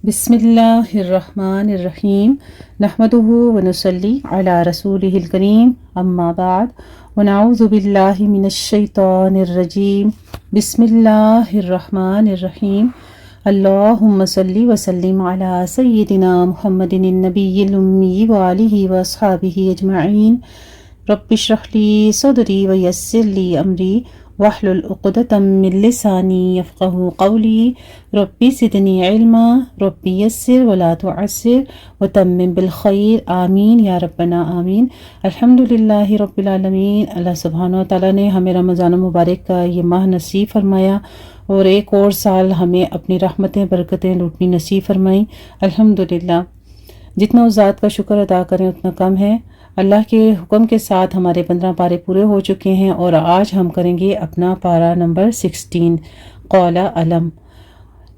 بسم اللہ الرحمن الرحیم نحمدہ ونصلی علی رسولہ الکریم اما بعد ونعوذ باللہ من الشیطان الرجیم بسم اللہ الرحمن الرحیم اللہم صلی وسلم علی سیدنا محمد النبی الامی وآلہ واصحابہ اجمعین رب اشرح لی صدری ویسر لی امری واحلل عقدۃ من لسانی یفقہوا قولی رب زدنی علما رب یسر ولا تعسر وتمم بالخیر آمین یا ربنا آمین۔ الحمدللہ رب العالمین۔ اللہ سبحانہ و تعالیٰ نے ہمیں رمضان مبارک کا یہ ماہ نصیب فرمایا اور ایک اور سال ہمیں اپنی رحمتیں برکتیں لوٹنی نصیب فرمائیں۔ الحمدللہ، جتنا اس ذات کا شکر ادا کریں اتنا کم ہے۔ اللہ کے حکم کے ساتھ ہمارے 15 پارے پورے ہو چکے ہیں اور آج ہم کریں گے اپنا پارہ نمبر 16 قول علم۔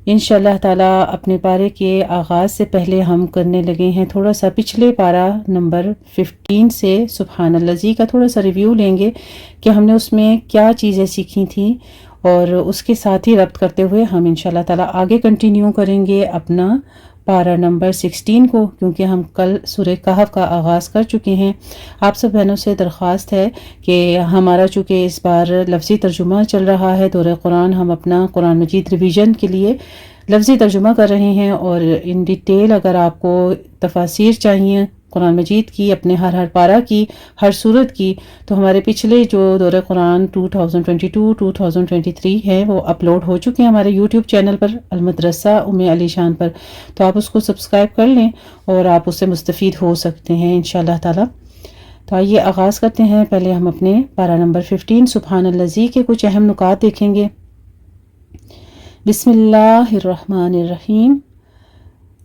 انشاءاللہ تعالیٰ اپنے پارے کے آغاز سے پہلے ہم کرنے لگے ہیں تھوڑا سا پچھلے پارہ نمبر 15 سے سبحان الذی کا تھوڑا سا ریویو لیں گے کہ ہم نے اس میں کیا چیزیں سیکھی تھیں، اور اس کے ساتھ ہی ربط کرتے ہوئے ہم انشاءاللہ تعالیٰ آگے کنٹینیو کریں گے اپنا پارہ نمبر 16 کو، کیونکہ ہم کل سورہ کہف کا آغاز کر چکے ہیں۔ آپ سب بہنوں سے درخواست ہے کہ ہمارا چونکہ اس بار لفظی ترجمہ چل رہا ہے دورہ قرآن، ہم اپنا قرآن مجید ریویژن کے لیے لفظی ترجمہ کر رہے ہیں، اور ان ڈیٹیل اگر آپ کو تفاسیر چاہیے قرآن مجید کی، اپنے ہر پارہ کی، ہر سورت کی، تو ہمارے پچھلے جو دورہ قرآن 2022-2023 ہے وہ اپلوڈ ہو چکے ہیں ہمارے یوٹیوب چینل پر المدرسہ ام علی شان پر، تو آپ اس کو سبسکرائب کر لیں اور آپ اس سے مستفید ہو سکتے ہیں انشاءاللہ تعالی۔ تو آئیے آغاز کرتے ہیں۔ پہلے ہم اپنے پارہ نمبر 15 سبحان الذی کے کچھ اہم نکات دیکھیں گے۔ بسم اللہ الرحمن الرحیم۔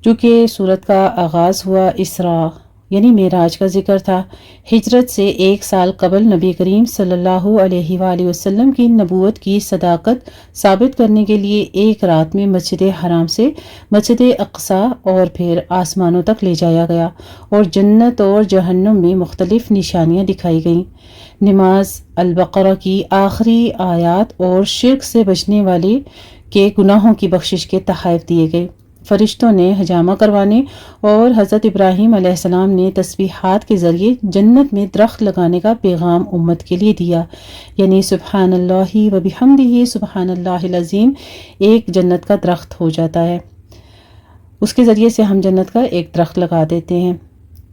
چونکہ سورت کا آغاز ہوا اسراء یعنی معراج کا ذکر تھا، ہجرت سے 1 سال قبل نبی کریم صلی اللہ علیہ وآلہ وسلم کی نبوت کی صداقت ثابت کرنے کے لیے ایک رات میں مسجد حرام سے مسجد اقصی اور پھر آسمانوں تک لے جایا گیا، اور جنت اور جہنم میں مختلف نشانیاں دکھائی گئیں۔ نماز البقرہ کی آخری آیات اور شرک سے بچنے والے کے گناہوں کی بخشش کے تحائف دیے گئے۔ فرشتوں نے حجامہ کروانے اور حضرت ابراہیم علیہ السلام نے تسبیحات کے ذریعے جنت میں درخت لگانے کا پیغام امت کے لیے دیا، یعنی سبحان اللہ و بحمدہ سبحان اللہ العظیم ایک جنت کا درخت ہو جاتا ہے۔ اس کے ذریعے سے ہم جنت کا ایک درخت لگا دیتے ہیں۔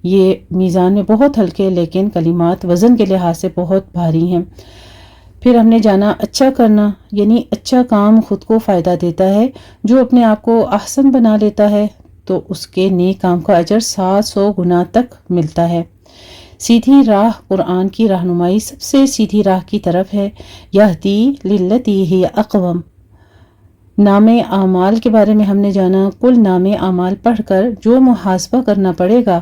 یہ میزان میں بہت ہلکے لیکن کلمات وزن کے لحاظ سے بہت بھاری ہیں۔ پھر ہم نے جانا اچھا کرنا یعنی اچھا کام خود کو فائدہ دیتا ہے، جو اپنے آپ کو احسن بنا لیتا ہے تو اس کے نیک کام کا اجر 700 گنا تک ملتا ہے۔ سیدھی راہ قرآن کی رہنمائی سب سے سیدھی راہ کی طرف ہے، یہدی للتی ہی اقوم۔ نام اعمال کے بارے میں ہم نے جانا کل نام اعمال پڑھ کر جو محاسبہ کرنا پڑے گا،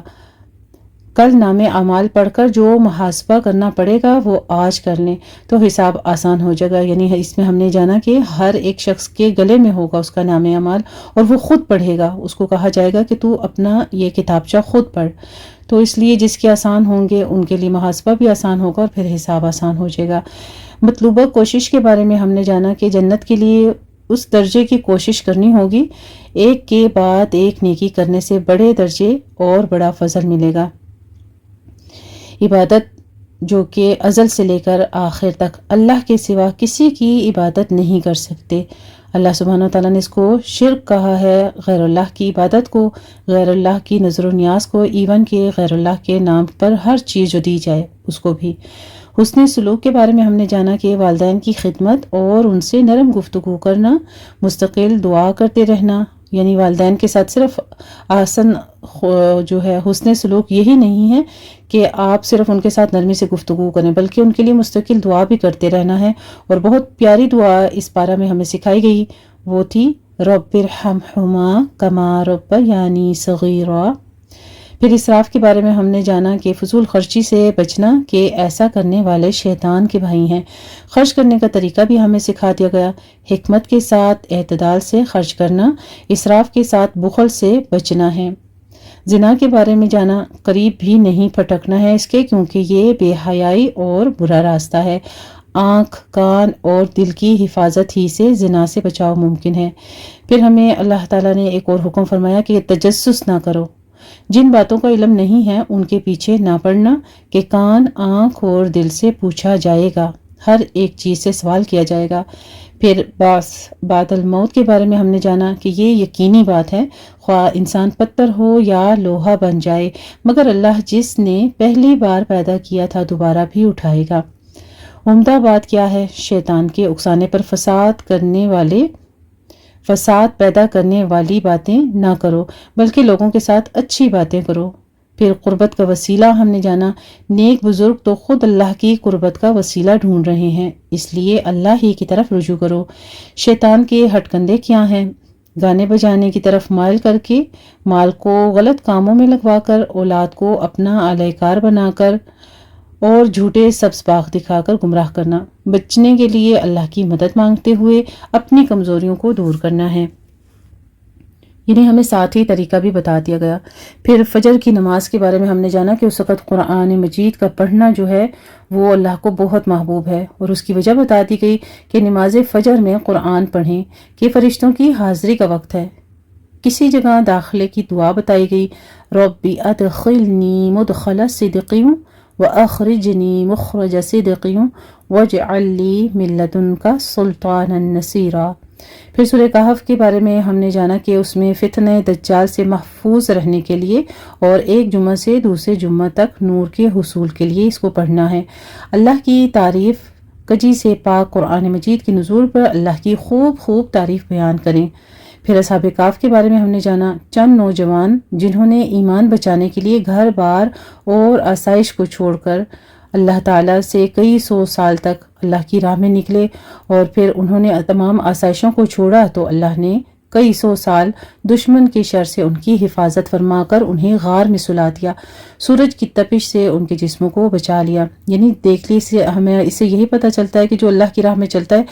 کل نام اعمال پڑھ کر جو محاسبہ کرنا پڑے گا وہ آج کر لیں تو حساب آسان ہو جائے گا۔ یعنی اس میں ہم نے جانا کہ ہر ایک شخص کے گلے میں ہوگا اس کا نام اعمال، اور وہ خود پڑھے گا، اس کو کہا جائے گا کہ تو اپنا یہ کتابچہ خود پڑھ، تو اس لیے جس کے آسان ہوں گے ان کے لیے محاسبہ بھی آسان ہوگا اور پھر حساب آسان ہو جائے گا۔ مطلوبہ کوشش کے بارے میں ہم نے جانا کہ جنت کے لیے اس درجے کی کوشش کرنی ہوگی، ایک کے بعد ایک نیکی کرنے سے بڑے درجے اور بڑا فضل ملے گا۔ عبادت جو کہ ازل سے لے کر آخر تک اللہ کے سوا کسی کی عبادت نہیں کر سکتے۔ اللہ سبحانہ وتعالیٰ نے اس کو شرک کہا ہے، غیر اللہ کی عبادت کو، غیر اللہ کی نظر و نیاز کو، ایون کہ غیر اللہ کے نام پر ہر چیز جو دی جائے اس کو بھی۔ حسن سلوک کے بارے میں ہم نے جانا کہ والدین کی خدمت اور ان سے نرم گفتگو کرنا، مستقل دعا کرتے رہنا، یعنی والدین کے ساتھ صرف آسن جو ہے حسن سلوک یہی نہیں ہے کہ آپ صرف ان کے ساتھ نرمی سے گفتگو کریں، بلکہ ان کے لیے مستقل دعا بھی کرتے رہنا ہے۔ اور بہت پیاری دعا اس پارہ میں ہمیں سکھائی گئی، وہ تھی رب ارحمہما کما ربیانی صغیرا۔ پھر اسراف کے بارے میں ہم نے جانا کہ فضول خرچی سے بچنا، کہ ایسا کرنے والے شیطان کے بھائی ہیں۔ خرچ کرنے کا طریقہ بھی ہمیں سکھا دیا گیا، حکمت کے ساتھ اعتدال سے خرچ کرنا، اسراف کے ساتھ بخل سے بچنا ہے۔ زنا کے بارے میں جانا، قریب بھی نہیں پھٹکنا ہے اس کے، کیونکہ یہ بے حیائی اور برا راستہ ہے۔ آنکھ، کان اور دل کی حفاظت ہی سے زنا سے بچاؤ ممکن ہے۔ پھر ہمیں اللہ تعالیٰ نے ایک اور حکم فرمایا کہ تجسس نہ کرو، جن باتوں کا علم نہیں ہے ان کے پیچھے نہ پڑنا، کہ کان، آنکھ اور دل سے پوچھا جائے گا، ہر ایک چیز سے سوال کیا جائے گا۔ پھر بعد الموت کے بارے میں ہم نے جانا کہ یہ یقینی بات ہے، خواہ انسان پتھر ہو یا لوہا بن جائے، مگر اللہ جس نے پہلی بار پیدا کیا تھا دوبارہ بھی اٹھائے گا۔ عمدہ بات کیا ہے؟ شیطان کے اکسانے پر فساد پیدا کرنے والی باتیں نہ کرو، بلکہ لوگوں کے ساتھ اچھی باتیں کرو۔ پھر قربت کا وسیلہ ہم نے جانا، نیک بزرگ تو خود اللہ کی قربت کا وسیلہ ڈھونڈ رہے ہیں، اس لیے اللہ ہی کی طرف رجوع کرو۔ شیطان کے ہٹ کنڈے کیا ہیں؟ گانے بجانے کی طرف مائل کر کے، مال کو غلط کاموں میں لگوا کر، اولاد کو اپنا اعلی کار بنا کر اور جھوٹے سبز باغ دکھا کر گمراہ کرنا۔ بچنے کے لیے اللہ کی مدد مانگتے ہوئے اپنی کمزوریوں کو دور کرنا ہے۔ انہیں ہمیں ساتھ ہی طریقہ بھی بتا دیا گیا۔ پھر فجر کی نماز کے بارے میں ہم نے جانا کہ اس وقت قرآن مجید کا پڑھنا جو ہے وہ اللہ کو بہت محبوب ہے، اور اس کی وجہ بتا دی گئی کہ نماز فجر میں قرآن پڑھیں کہ فرشتوں کی حاضری کا وقت ہے۔ کسی جگہ داخلے کی دعا بتائی گئی، ربی ادخلنی مدخل صدق واخرجنی مخرج صدق واجعل لی من لدنک سلطانا نصیرا۔ پھر سورہ کہف کے بارے میں ہم نے جانا کہ اس میں فتنہ دجال سے محفوظ رہنے کے لیے اور ایک جمعہ سے دوسرے جمعہ تک نور کے حصول کے لیے اس کو پڑھنا ہے۔ اللہ کی تعریف کجی سے پاک قرآن مجید کے نزول پر اللہ کی خوب تعریف بیان کریں۔ پھر اصحاب کہف کے بارے میں ہم نے جانا، چند نوجوان جنہوں نے ایمان بچانے کے لیے گھر بار اور آسائش کو چھوڑ کر اللہ تعالیٰ سے کئی سو سال تک اللہ کی راہ میں نکلے، اور پھر انہوں نے تمام آسائشوں کو چھوڑا تو اللہ نے کئی سو سال دشمن کی شر سے ان کی حفاظت فرما کر انہیں غار میں سلا دیا، سورج کی تپش سے ان کے جسموں کو بچا لیا۔ یعنی دیکھ لی سے ہمیں اس سے یہی پتہ چلتا ہے کہ جو اللہ کی راہ میں چلتا ہے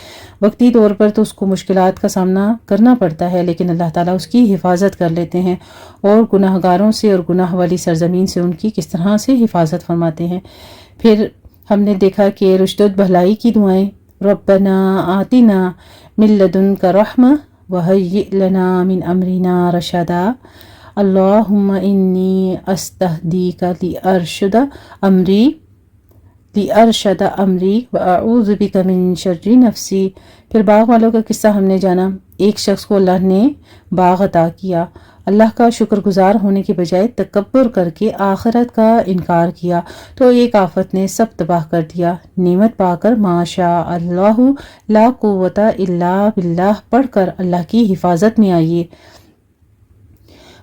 وقتی طور پر تو اس کو مشکلات کا سامنا کرنا پڑتا ہے، لیکن اللہ تعالیٰ اس کی حفاظت کر لیتے ہیں، اور گناہ گاروں سے اور گناہ والی سرزمین سے ان کی کس طرح سے حفاظت فرماتے ہیں۔ پھر ہم نے دیکھا کہ رشد بھلائی کی دعائیں، ربنا آتنا من لدنک رحمہ وہیئ لنا من امرنا رشدا، اللہم انی استہدیک لأرشد امری واعوذ بک من شر نفسی۔ پھر باغ والوں کا قصہ ہم نے جانا، ایک شخص کو اللہ نے باغ عطا کیا، اللہ کا شکر گزار ہونے کے بجائے تکبر کر کے آخرت کا انکار کیا تو ایک آفت نے سب تباہ کر دیا۔ نعمت پا کر ما شاء اللہ لا قوت الا باللہ پڑھ کر اللہ کی حفاظت میں آئیے۔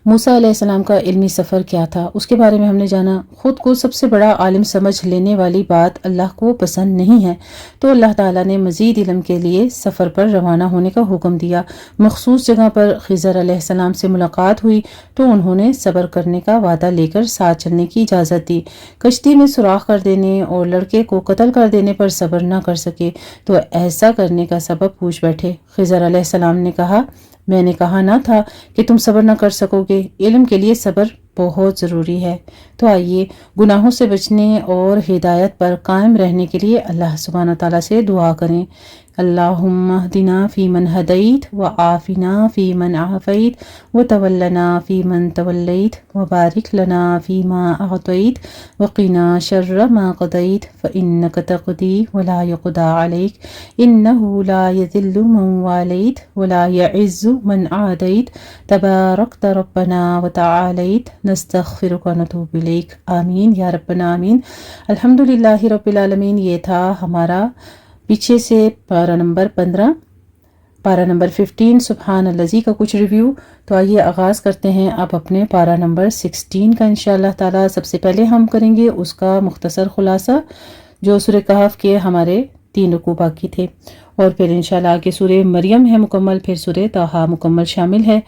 موسیٰ علیہ السلام کا علمی سفر کیا تھا، اس کے بارے میں ہم نے جانا، خود کو سب سے بڑا عالم سمجھ لینے والی بات اللہ کو پسند نہیں ہے، تو اللہ تعالیٰ نے مزید علم کے لیے سفر پر روانہ ہونے کا حکم دیا۔ مخصوص جگہ پر خضر علیہ السلام سے ملاقات ہوئی تو انہوں نے صبر کرنے کا وعدہ لے کر ساتھ چلنے کی اجازت دی۔ کشتی میں سوراخ کر دینے اور لڑکے کو قتل کر دینے پر صبر نہ کر سکے تو ایسا کرنے کا سبب پوچھ بیٹھے۔ خضر علیہ السلام نے کہا، میں نے کہا نہ تھا کہ تم صبر نہ کر سکو گے، علم کے لیے صبر بہت ضروری ہے۔ تو آئیے گناہوں سے بچنے اور ہدایت پر قائم رہنے کے لیے اللہ سبحانہ تعالیٰ سے دعا کریں۔ اللہم اہدنا فیمن ہدیت وعافنا فیمن عافیت وتولنا فیمن تولیت وبارک لنا فیما اعطیت وقنا شر ما قضیت فانک تقضی ولا یقضی علیک انہ لا یذل من والیت ولا یعز من عادیت تبارکت ربنا وتعالیت نستغفرک ونتوب الیک۔ آمین یا ربنا آمین۔ الحمدللہ رب العالمین۔ یہ تھا ہمارا پیچھے سے پارہ نمبر 15، پارہ نمبر 15 سبحان الذی کا کچھ ریویو۔ تو آئیے آغاز کرتے ہیں اب اپنے پارہ نمبر 16 کا انشاءاللہ تعالیٰ۔ سب سے پہلے ہم کریں گے اس کا مختصر خلاصہ جو سورہ کہف کے ہمارے 3 رکوع باقی تھے، اور پھر انشاءاللہ آگے سورہ مریم ہے مکمل، پھر سورہ طٰہٰ مکمل شامل ہے،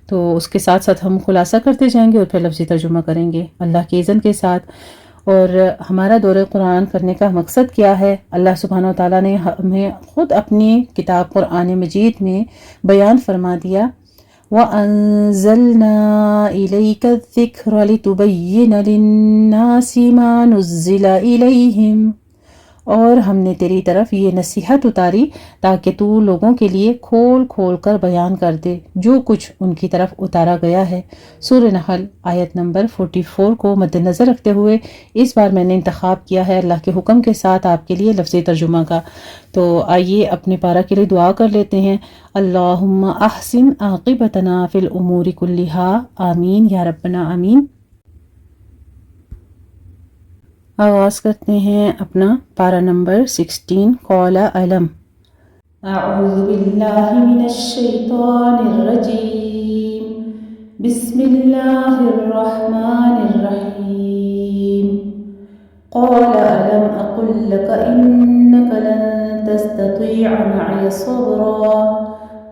تو اس کے ساتھ ساتھ ہم خلاصہ کرتے جائیں گے اور پھر لفظی ترجمہ کریں گے اللہ کی اذن کے ساتھ۔ اور ہمارا دورہ قرآن کرنے کا مقصد کیا ہے؟ اللہ سبحانہ وتعالیٰ نے ہمیں خود اپنی کتاب قرآن مجید میں بیان فرما دیا، وَأَنزَلْنَا إِلَيْكَ الذِّكْرَ لِتُبَيِّنَ لِلنَّاسِ مَا نُزِّلَ إِلَيْهِمْ اور ہم نے تیری طرف یہ نصیحت اتاری تاکہ تو لوگوں کے لیے کھول کھول کر بیان کر دے جو کچھ ان کی طرف اتارا گیا ہے۔ سورہ نحل آیت نمبر 44 کو مد نظر رکھتے ہوئے اس بار میں نے انتخاب کیا ہے اللہ کے حکم کے ساتھ آپ کے لیے لفظ ترجمہ کا۔ تو آئیے اپنے پارہ کے لیے دعا کر لیتے ہیں۔ اللہم احسن عاقبتنا فی الامور کلہا، آمین یا ربنا آمین۔ آغاز کرتے ہیں اپنا پارہ نمبر 16 قال علم۔ اعوذ باللہ من الشیطان الرجیم، بسم اللہ الرحمن الرحیم۔ قال علم اقل لك انك لن تستطيع معي صبرا،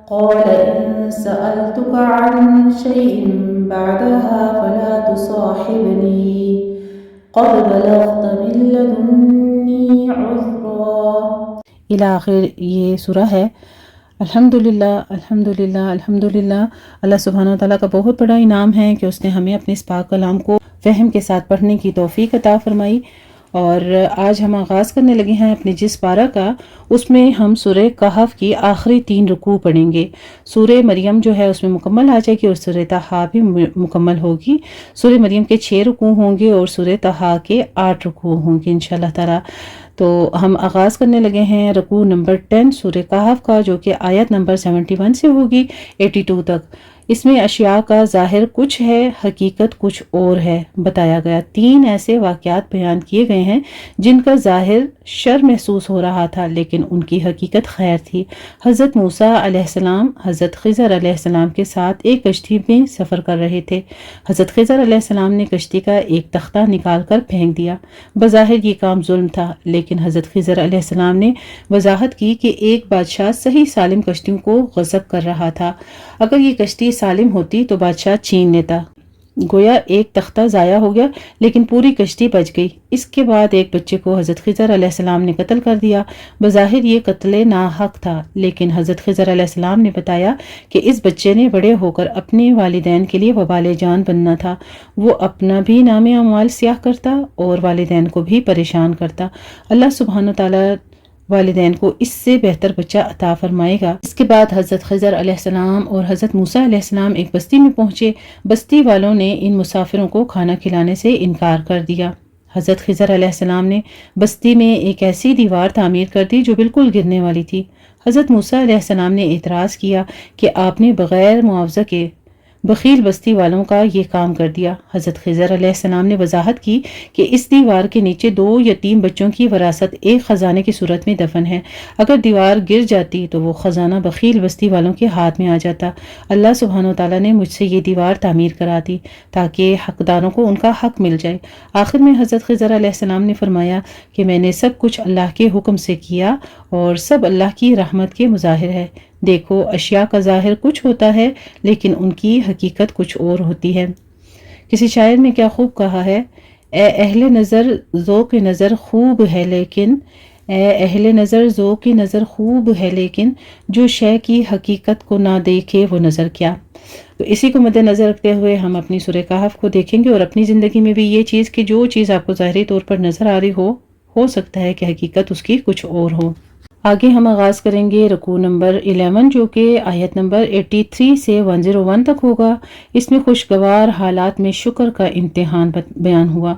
قال ان سألتك عن شيء بعدها فلا تصاحبني قد بلغت من لدنی عذرا الی آخر یہ سورہ ہے۔ الحمدللہ الحمدللہ الحمدللہ، اللہ سبحانہ وتعالیٰ کا بہت بڑا انعام ہے کہ اس نے ہمیں اپنے اس پاک کلام کو فہم کے ساتھ پڑھنے کی توفیق عطا فرمائی۔ اور آج ہم آغاز کرنے لگے ہیں اپنے جس پارہ کا، اس میں ہم سورہ کہف کی آخری 3 رکوع پڑھیں گے۔ سورہ مریم جو ہے اس میں مکمل آ جائے گی اور سورہ طٰہٰ بھی مکمل ہوگی۔ سورہ مریم کے 6 رکوع ہوں گے اور سورہ طٰہٰ کے 8 رکوع ہوں گے انشاءاللہ تعالی۔ تو ہم آغاز کرنے لگے ہیں رکوع نمبر 10 سورہ کہف کا، جو کہ آیت نمبر 71 سے ہوگی 82 تک۔ اس میں اشیاء کا ظاہر کچھ ہے، حقیقت کچھ اور ہے بتایا گیا۔ 3 ایسے واقعات بیان کیے گئے ہیں جن کا ظاہر شر محسوس ہو رہا تھا لیکن ان کی حقیقت خیر تھی۔ حضرت موسیٰ علیہ السلام حضرت خضر علیہ السلام کے ساتھ ایک کشتی میں سفر کر رہے تھے۔ حضرت خضر علیہ السلام نے کشتی کا ایک تختہ نکال کر پھینک دیا۔ بظاہر یہ کام ظلم تھا، لیکن حضرت خضر علیہ السلام نے وضاحت کی کہ ایک بادشاہ صحیح سالم کشتیوں کو غصب کر رہا تھا۔ اگر یہ کشتی سالم ہوتی تو بادشاہ چھین لیتا۔ گویا ایک تختہ ضائع ہو گیا لیکن پوری کشتی بچ گئی۔ اس کے بعد ایک بچے کو حضرت خضر علیہ السلام نے قتل کر دیا۔ بظاہر یہ قتل ناحق تھا، لیکن حضرت خضر علیہ السلام نے بتایا کہ اس بچے نے بڑے ہو کر اپنے والدین کے لیے وبال جان بننا تھا۔ وہ اپنا بھی نام اعمال سیاہ کرتا اور والدین کو بھی پریشان کرتا۔ اللہ سبحانہ تعالیٰ والدین کو اس سے بہتر بچہ عطا فرمائے گا۔ اس کے بعد حضرت خضر علیہ السلام اور حضرت موسیٰ علیہ السلام ایک بستی میں پہنچے۔ بستی والوں نے ان مسافروں کو کھانا کھلانے سے انکار کر دیا۔ حضرت خضر علیہ السلام نے بستی میں ایک ایسی دیوار تعمیر کر دی جو بالکل گرنے والی تھی۔ حضرت موسیٰ علیہ السلام نے اعتراض کیا کہ آپ نے بغیر معاوضہ کے بخیل بستی والوں کا یہ کام کر دیا۔ حضرت خضر علیہ السلام نے وضاحت کی کہ اس دیوار کے نیچے 2 یتیم بچوں کی وراثت ایک خزانے کی صورت میں دفن ہے۔ اگر دیوار گر جاتی تو وہ خزانہ بخیل بستی والوں کے ہاتھ میں آ جاتا۔ اللہ سبحانہ وتعالیٰ نے مجھ سے یہ دیوار تعمیر کرا دی تاکہ حقداروں کو ان کا حق مل جائے۔ آخر میں حضرت خضر علیہ السلام نے فرمایا کہ میں نے سب کچھ اللہ کے حکم سے کیا اور سب اللہ کی رحمت کے مظاہر ہے۔ دیکھو اشیاء کا ظاہر کچھ ہوتا ہے لیکن ان کی حقیقت کچھ اور ہوتی ہے۔ کسی شاعر نے کیا خوب کہا ہے، اے اہل نظر ذوق نظر خوب ہے لیکن اے اہل نظر ذوق نظر خوب ہے لیکن جو شے کی حقیقت کو نہ دیکھے وہ نظر کیا۔ تو اسی کو مد نظر رکھتے ہوئے ہم اپنی سورہ کہف کو دیکھیں گے اور اپنی زندگی میں بھی یہ چیز کہ جو چیز آپ کو ظاہری طور پر نظر آ رہی ہو سکتا ہے کہ حقیقت اس کی کچھ اور ہو۔ آگے ہم آغاز کریں گے رکوع نمبر 11 جو کہ آیت نمبر 83 سے 101 تک ہوگا۔ اس میں خوشگوار حالات میں شکر کا امتحان بیان ہوا۔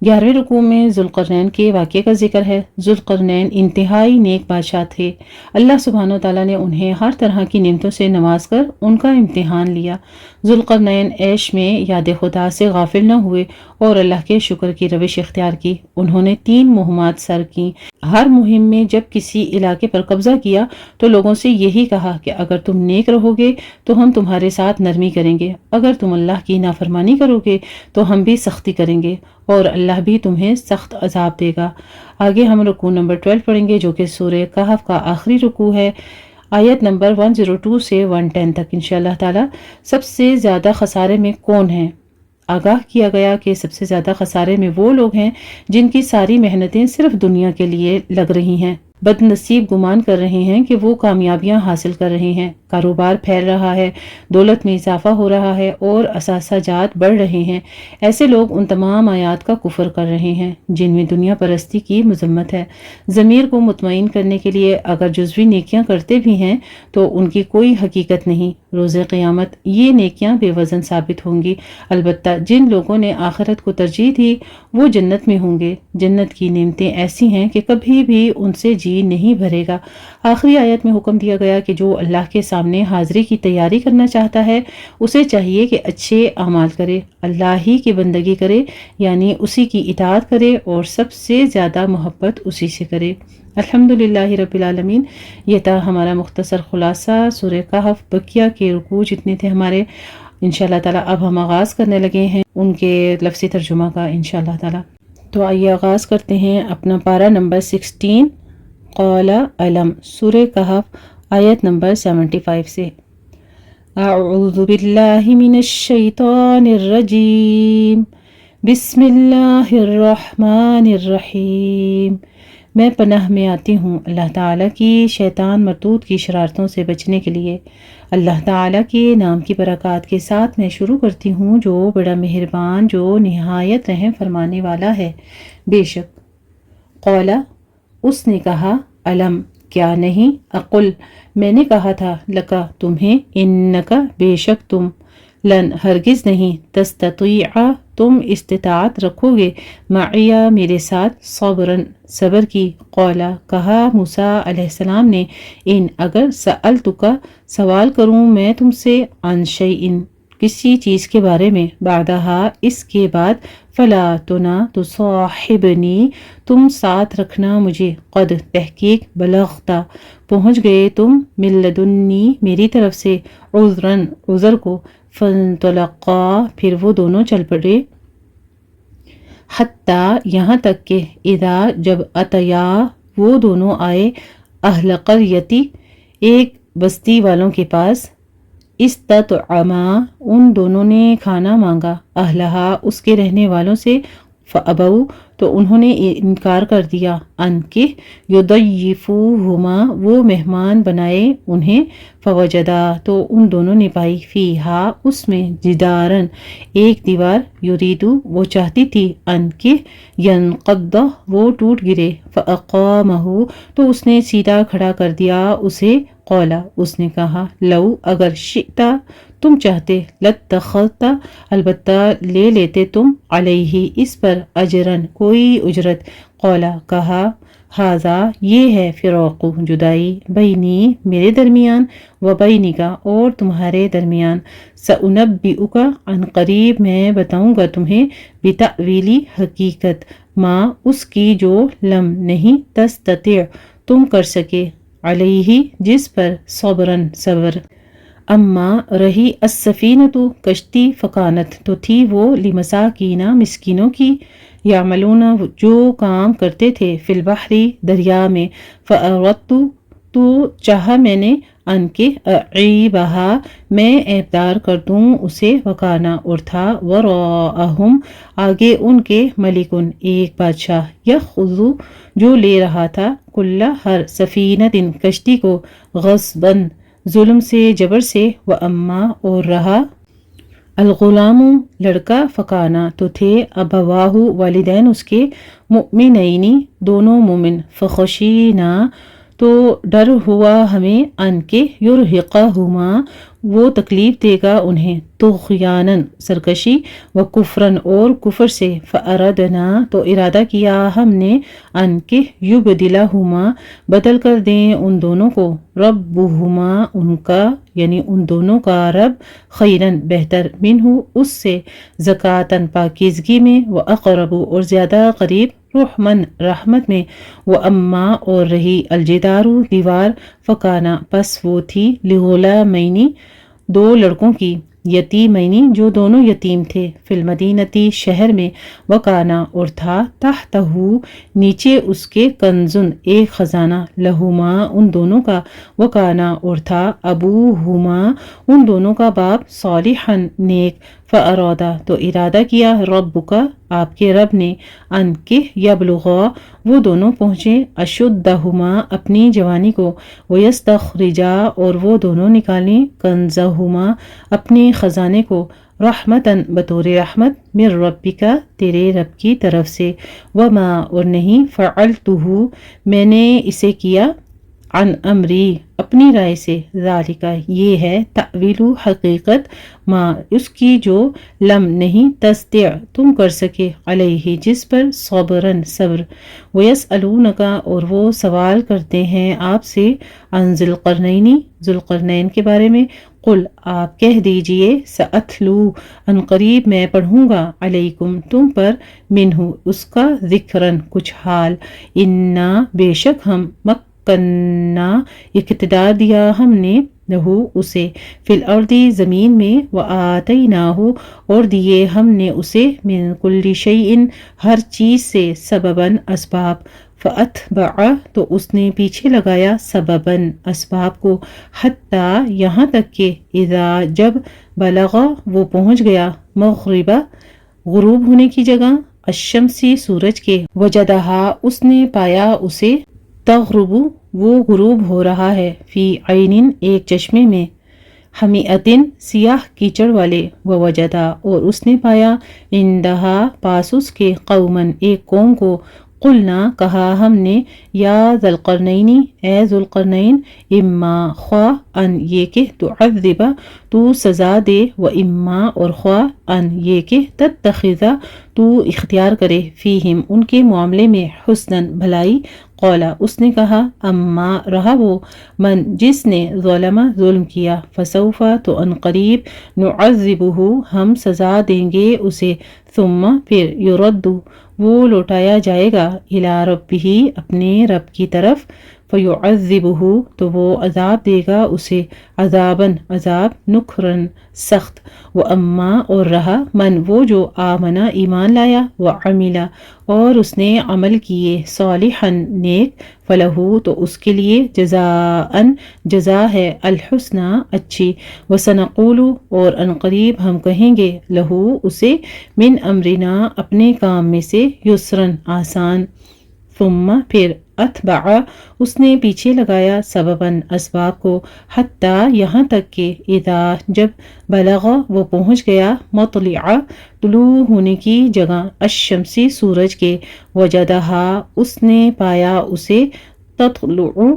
11ویں رکوع میں ذوالقرنین کے واقعے کا ذکر ہے۔ ذوالقرنین انتہائی نیک بادشاہ تھے۔ اللہ سبحانہ وتعالیٰ نے انہیں ہر طرح کی نعمتوں سے نواز کر ان کا امتحان لیا۔ ذوالقرنین عیش میں یاد خدا سے غافل نہ ہوئے اور اللہ کے شکر کی روش اختیار کی۔ انہوں نے 3 مہمات سر کیں۔ ہر مہم میں جب کسی علاقے پر قبضہ کیا تو لوگوں سے یہی کہا کہ اگر تم نیک رہو گے تو ہم تمہارے ساتھ نرمی کریں گے، اگر تم اللہ کی نافرمانی کرو گے تو ہم بھی سختی کریں گے اور اللہ بھی تمہیں سخت عذاب دے گا۔ آگے ہم رکوع نمبر 12 پڑھیں گے جو کہ سورہ کہف کا آخری رکوع ہے، آیت نمبر 102 سے 110 تک انشاءاللہ تعالی۔ سب سے زیادہ خسارے میں کون ہیں؟ آگاہ کیا گیا کہ سب سے زیادہ خسارے میں وہ لوگ ہیں جن کی ساری محنتیں صرف دنیا کے لیے لگ رہی ہیں بد نصیب گمان کر رہے ہیں کہ وہ کامیابیاں حاصل کر رہے ہیں، کاروبار پھیل رہا ہے، دولت میں اضافہ ہو رہا ہے اور اثاثہ جات بڑھ رہے ہیں۔ ایسے لوگ ان تمام آیات کا کفر کر رہے ہیں جن میں دنیا پرستی کی مذمت ہے۔ ضمیر کو مطمئن کرنے کے لیے اگر جزوی نیکیاں کرتے بھی ہیں تو ان کی کوئی حقیقت نہیں۔ روز قیامت یہ نیکیاں بے وزن ثابت ہوں گی۔ البتہ جن لوگوں نے آخرت کو ترجیح دی وہ جنت میں ہوں گے۔ جنت کی نعمتیں ایسی ہیں کہ کبھی بھی ان سے جی نہیں بھرے گا۔ آخری آیت میں حکم دیا گیا کہ جو اللہ کے سامنے حاضری کی تیاری کرنا چاہتا ہے اسے چاہیے کہ اچھے اعمال کرے، اللہ ہی کی بندگی کرے، یعنی اسی کی اطاعت کرے اور سب سے زیادہ محبت اسی سے کرے۔ الحمدللہ رب العالمین۔ یہ تھا ہمارا مختصر خلاصہ سورہ کہف۔ بقیہ کے رکوع جتنے تھے ہمارے انشاءاللہ تعالیٰ اب ہم آغاز کرنے لگے ہیں ان کے لفظی ترجمہ کا انشاءاللہ تعالیٰ۔ تو آئیے آغاز کرتے ہیں اپنا پارہ نمبر 16 قال علم، سورہ کہف آیت نمبر 75 سے۔ اعوذ باللہ من الشیطان الرجیم، بسم اللہ الرحمن الرحیم۔ میں پناہ میں آتی ہوں اللہ تعالیٰ کی شیطان مردود کی شرارتوں سے بچنے کے لیے۔ اللہ تعالیٰ کے نام کی برکات کے ساتھ میں شروع کرتی ہوں جو بڑا مہربان، جو نہایت رحم فرمانے والا ہے۔ بے شک قال، اس نے کہا، علم، کیا نہیں، اقل، میں نے کہا تھا، لکا، تمہیں، انکا، بے شک تم، لن، ہرگز نہیں، تستطیع، تم استطاعت رکھو گے، معیہ، میرے ساتھ، صبرن، صبر کی۔ قولا، کہا موسیٰ علیہ السلام نے، ان، اگر، سألتک، سوال کروں میں تم سے، عن شیئن، کسی چیز کے بارے میں، بعدہا، اس کے بعد، فلا، تو نہ، تصاحبنی، تم ساتھ رکھنا مجھے، قد، تحقیق، بلغتا، پہنچ گئے تم، من لدنی، میری طرف سے، عذرن، عذر کو۔ فانطلقا، پھر وہ دونوں چل پڑے، حتیٰ، یہاں تک کہ، اذا، جب، اتیا، وہ دونوں آئے، اہل قریتی، ایک بستی والوں کے پاس، استطعما، ان دونوں نے کھانا مانگا، اہلہا، اس کے رہنے والوں سے، فابوا، تو انہوں نے انکار کر دیا، ان کہ، یضیفوہما، وہ مہمان بنائے انہیں، فوجدا، تو ان دونوں نے پائی، فیہا، اس میں، جدارن، ایک دیوار، یریدو، وہ چاہتی تھی، ان کہ، ینقض، وہ ٹوٹ گرے، فاقامہ، تو اس نے سیدھا کھڑا کر دیا اسے، قولا، اس نے کہا، لو، اگر، شئتا، تم چاہتے، لاتخذت، البتہ لے لیتے تم، علیہ، اس پر، اجرن، کوئی اجرت، قولا، کہا، ھذا، یہ ہے، فراق، جدائی، بینی، میرے درمیان، و بینکا، اور تمہارے درمیان، سأنبئک، عن قریب میں بتاؤں گا تمہیں، بتأویلی، حقیقت، ما، اس کی، جو، لم، نہیں، تستطیع، تم کر سکے، علیہ، جس پر، صبرن، صبر۔ اما، رہی، السفینۃ، کشتی، فکانت، تو تھی وہ، لمساکین، مسکینوں کی، یعملون، جو کام کرتے تھے، فی البحر، دریا میں، فاردت، تو چاہا میں نے، ان کے، اعیبہا، میں عیبدار کر دوں اسے، وکانا، اور تھا، وراءہم، آگے ان کے، ملکن، ایک بادشاہ، یاخذ، جو لے رہا تھا، کل، ہر، سفینۃ، کشتی کو، غصباً، ظلم سے، جبر سے، واما، اور رہا، الغلام، لڑکا، فکانا، تو تھے، ابواہ، والدین اس کے، مؤمنین، دونوں مومن، فخشینا، تو ڈر ہوا ہمیں، ان کے، یرہقہما، وہ تکلیف دے گا انہیں، طغیاناً، سرکشی، و کفراً، اور کفر سے، فاردنا، تو ارادہ کیا ہم نے، ان کے، یبدلہما، بدل کر دیں ان دونوں کو، ربہما، ان کا، یعنی ان دونوں کا رب، خیراً، بہتر، منہ، اس سے، زکاۃً، پاکیزگی میں، واقرب، اور زیادہ قریب، رحمن، رحمت میں، واما، اور رہی، الجدار، دیوار، فکانا، پس وہ تھی، لغلامین، دو لڑکوں کی، یتیمین، جو دونوں یتیم تھے، فی المدینتی، شہر میں، وکانا، اور تھا، تحتہ، نیچے اس کے، کنزن، ایک خزانہ، لہما، ان دونوں کا، وکانا، اور تھا، ابوہما، ان دونوں کا باپ، صالحاً، نیک، فارادا، تو ارادہ کیا، ربک، آپ کے رب نے ان کہ یبلغا وہ دونوں پہنچے اشدہما اپنی جوانی کو ویستخرجا اور وہ دونوں نکالیں کنزہما اپنے خزانے کو رحمتاً بطور رحمت من ربکا تیرے رب کی طرف سے وما اور نہیں فعلتہ میں نے اسے کیا عن امری اپنی رائے سے ذالکا یہ ہے تأویل حقیقت ما اس کی جو لم نہیں تستطع تم کر سکے علیہ جس پر صبرن صبر ویسألونکا اور وہ سوال کرتے ہیں آپ سے عن ذی القرنین ذو القرنین کے بارے میں قل آپ کہہ دیجئے سأتلو ان قریب میں پڑھوں گا علیکم تم پر منہ اس کا ذکرن کچھ حال انا بے شک ہم کننا اقتدار دیا ہم نے لہو اسے فی الارض زمین میں وآتیناہ اور دیے ہم نے اسے من کل شیء ہر چیز سے سبباً اسباب فاتبع تو اس نے پیچھے لگایا سبباً اسباب کو حتی یہاں تک کہ اذا جب بلغ وہ پہنچ گیا مغربہ غروب ہونے کی جگہ الشمسی سورج کے وجدہا اس نے پایا اسے تغرب وہ غروب ہو رہا ہے فی عین ایک چشمے میں حمیئتن سیاہ کیچڑ والے ووجدا اور اس نے پایا عندہا پاس اس کے قومن ایک قوم کو قلنا کہا ہم نے یا ذی القرنین اے ذو القرنین اما خواہ ان یہ کہ تعذب تو سزا دے و اما اور خواہ ان یہ کہ تتخذ تو اختیار کرے فیہم ان کے معاملے میں حسناً بھلائی قولا اس نے کہا اما رہا وہ من جس نے ظلم کیا فسوفا تو ان قریب نعذبہ ہم سزا دیں گے اسے ثم پھر یرد وہ لوٹایا جائے گا الی ربہ اپنے رب کی طرف فیعذبہ تو وہ عذاب دے گا اسے عذاباً عذاب نکرن سخت و اما اور رہا من وہ جو آمنا ایمان لایا وعملا اور اس نے عمل کیے صالحاً نیک فلہو تو اس کے لیے جزاءً جزا ہے الحسنى اچھی وسنقول اور ان قریب ہم کہیں گے لہو اسے من امرنا اپنے کام میں سے یسرن آسان ثم پھر اتبع اس نے پیچھے لگایا سبباً اسباب کو حتی یہاں تک کہ اذا جب بلغ وہ پہنچ گیا مطلع طلوع ہونے کی جگہ الشمسی سورج کے وجدہا اس نے پایا اسے تطلع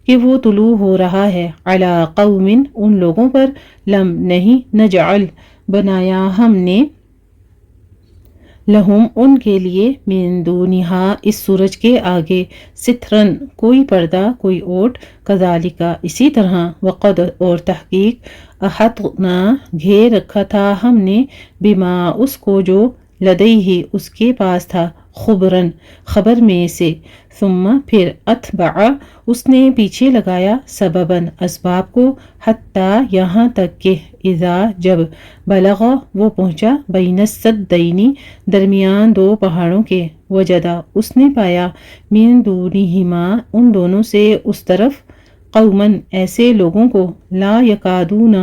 کہ وہ طلوع ہو رہا ہے علی قوم ان لوگوں پر لم نہیں نجعل بنایا ہم نے لہم ان کے لیے من دونہا اس سورج کے آگے سترن کوئی پردہ کوئی اوٹ کذالکا اسی طرح وقد اور تحقیق احطنا گھیر رکھا تھا ہم نے بما اس کو جو لدیہ اس کے پاس تھا خبرن خبر میں سے ثم پھر اتبع اس نے پیچھے لگایا سبباً اسباب کو حتی یہاں تک کہ اذا جب بلغ وہ پہنچا بین السدین درمیان دو پہاڑوں کے وجدا اس نے پایا من دونہما ان دونوں سے اس طرف قومن ایسے لوگوں کو لا یکادون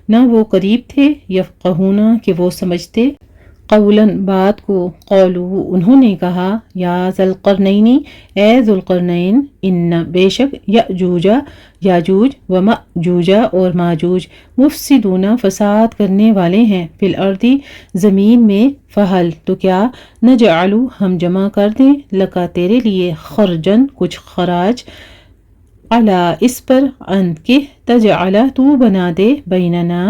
نہ وہ قریب تھے یفقہون کہ وہ سمجھتے قولاً بات کو قولو انہوں نے کہا یا ذی القرنین اے ذو القرنین ان بے شک یاجوج و ماجوج اور ماجوج مفسدون فساد کرنے والے ہیں فی الارض زمین میں فہل تو کیا نجعلو ہم جمع کر دیں لکا تیرے لیے خرجن کچھ خراج علا اس پر ان کہ تجعل تو بنا دے بیننا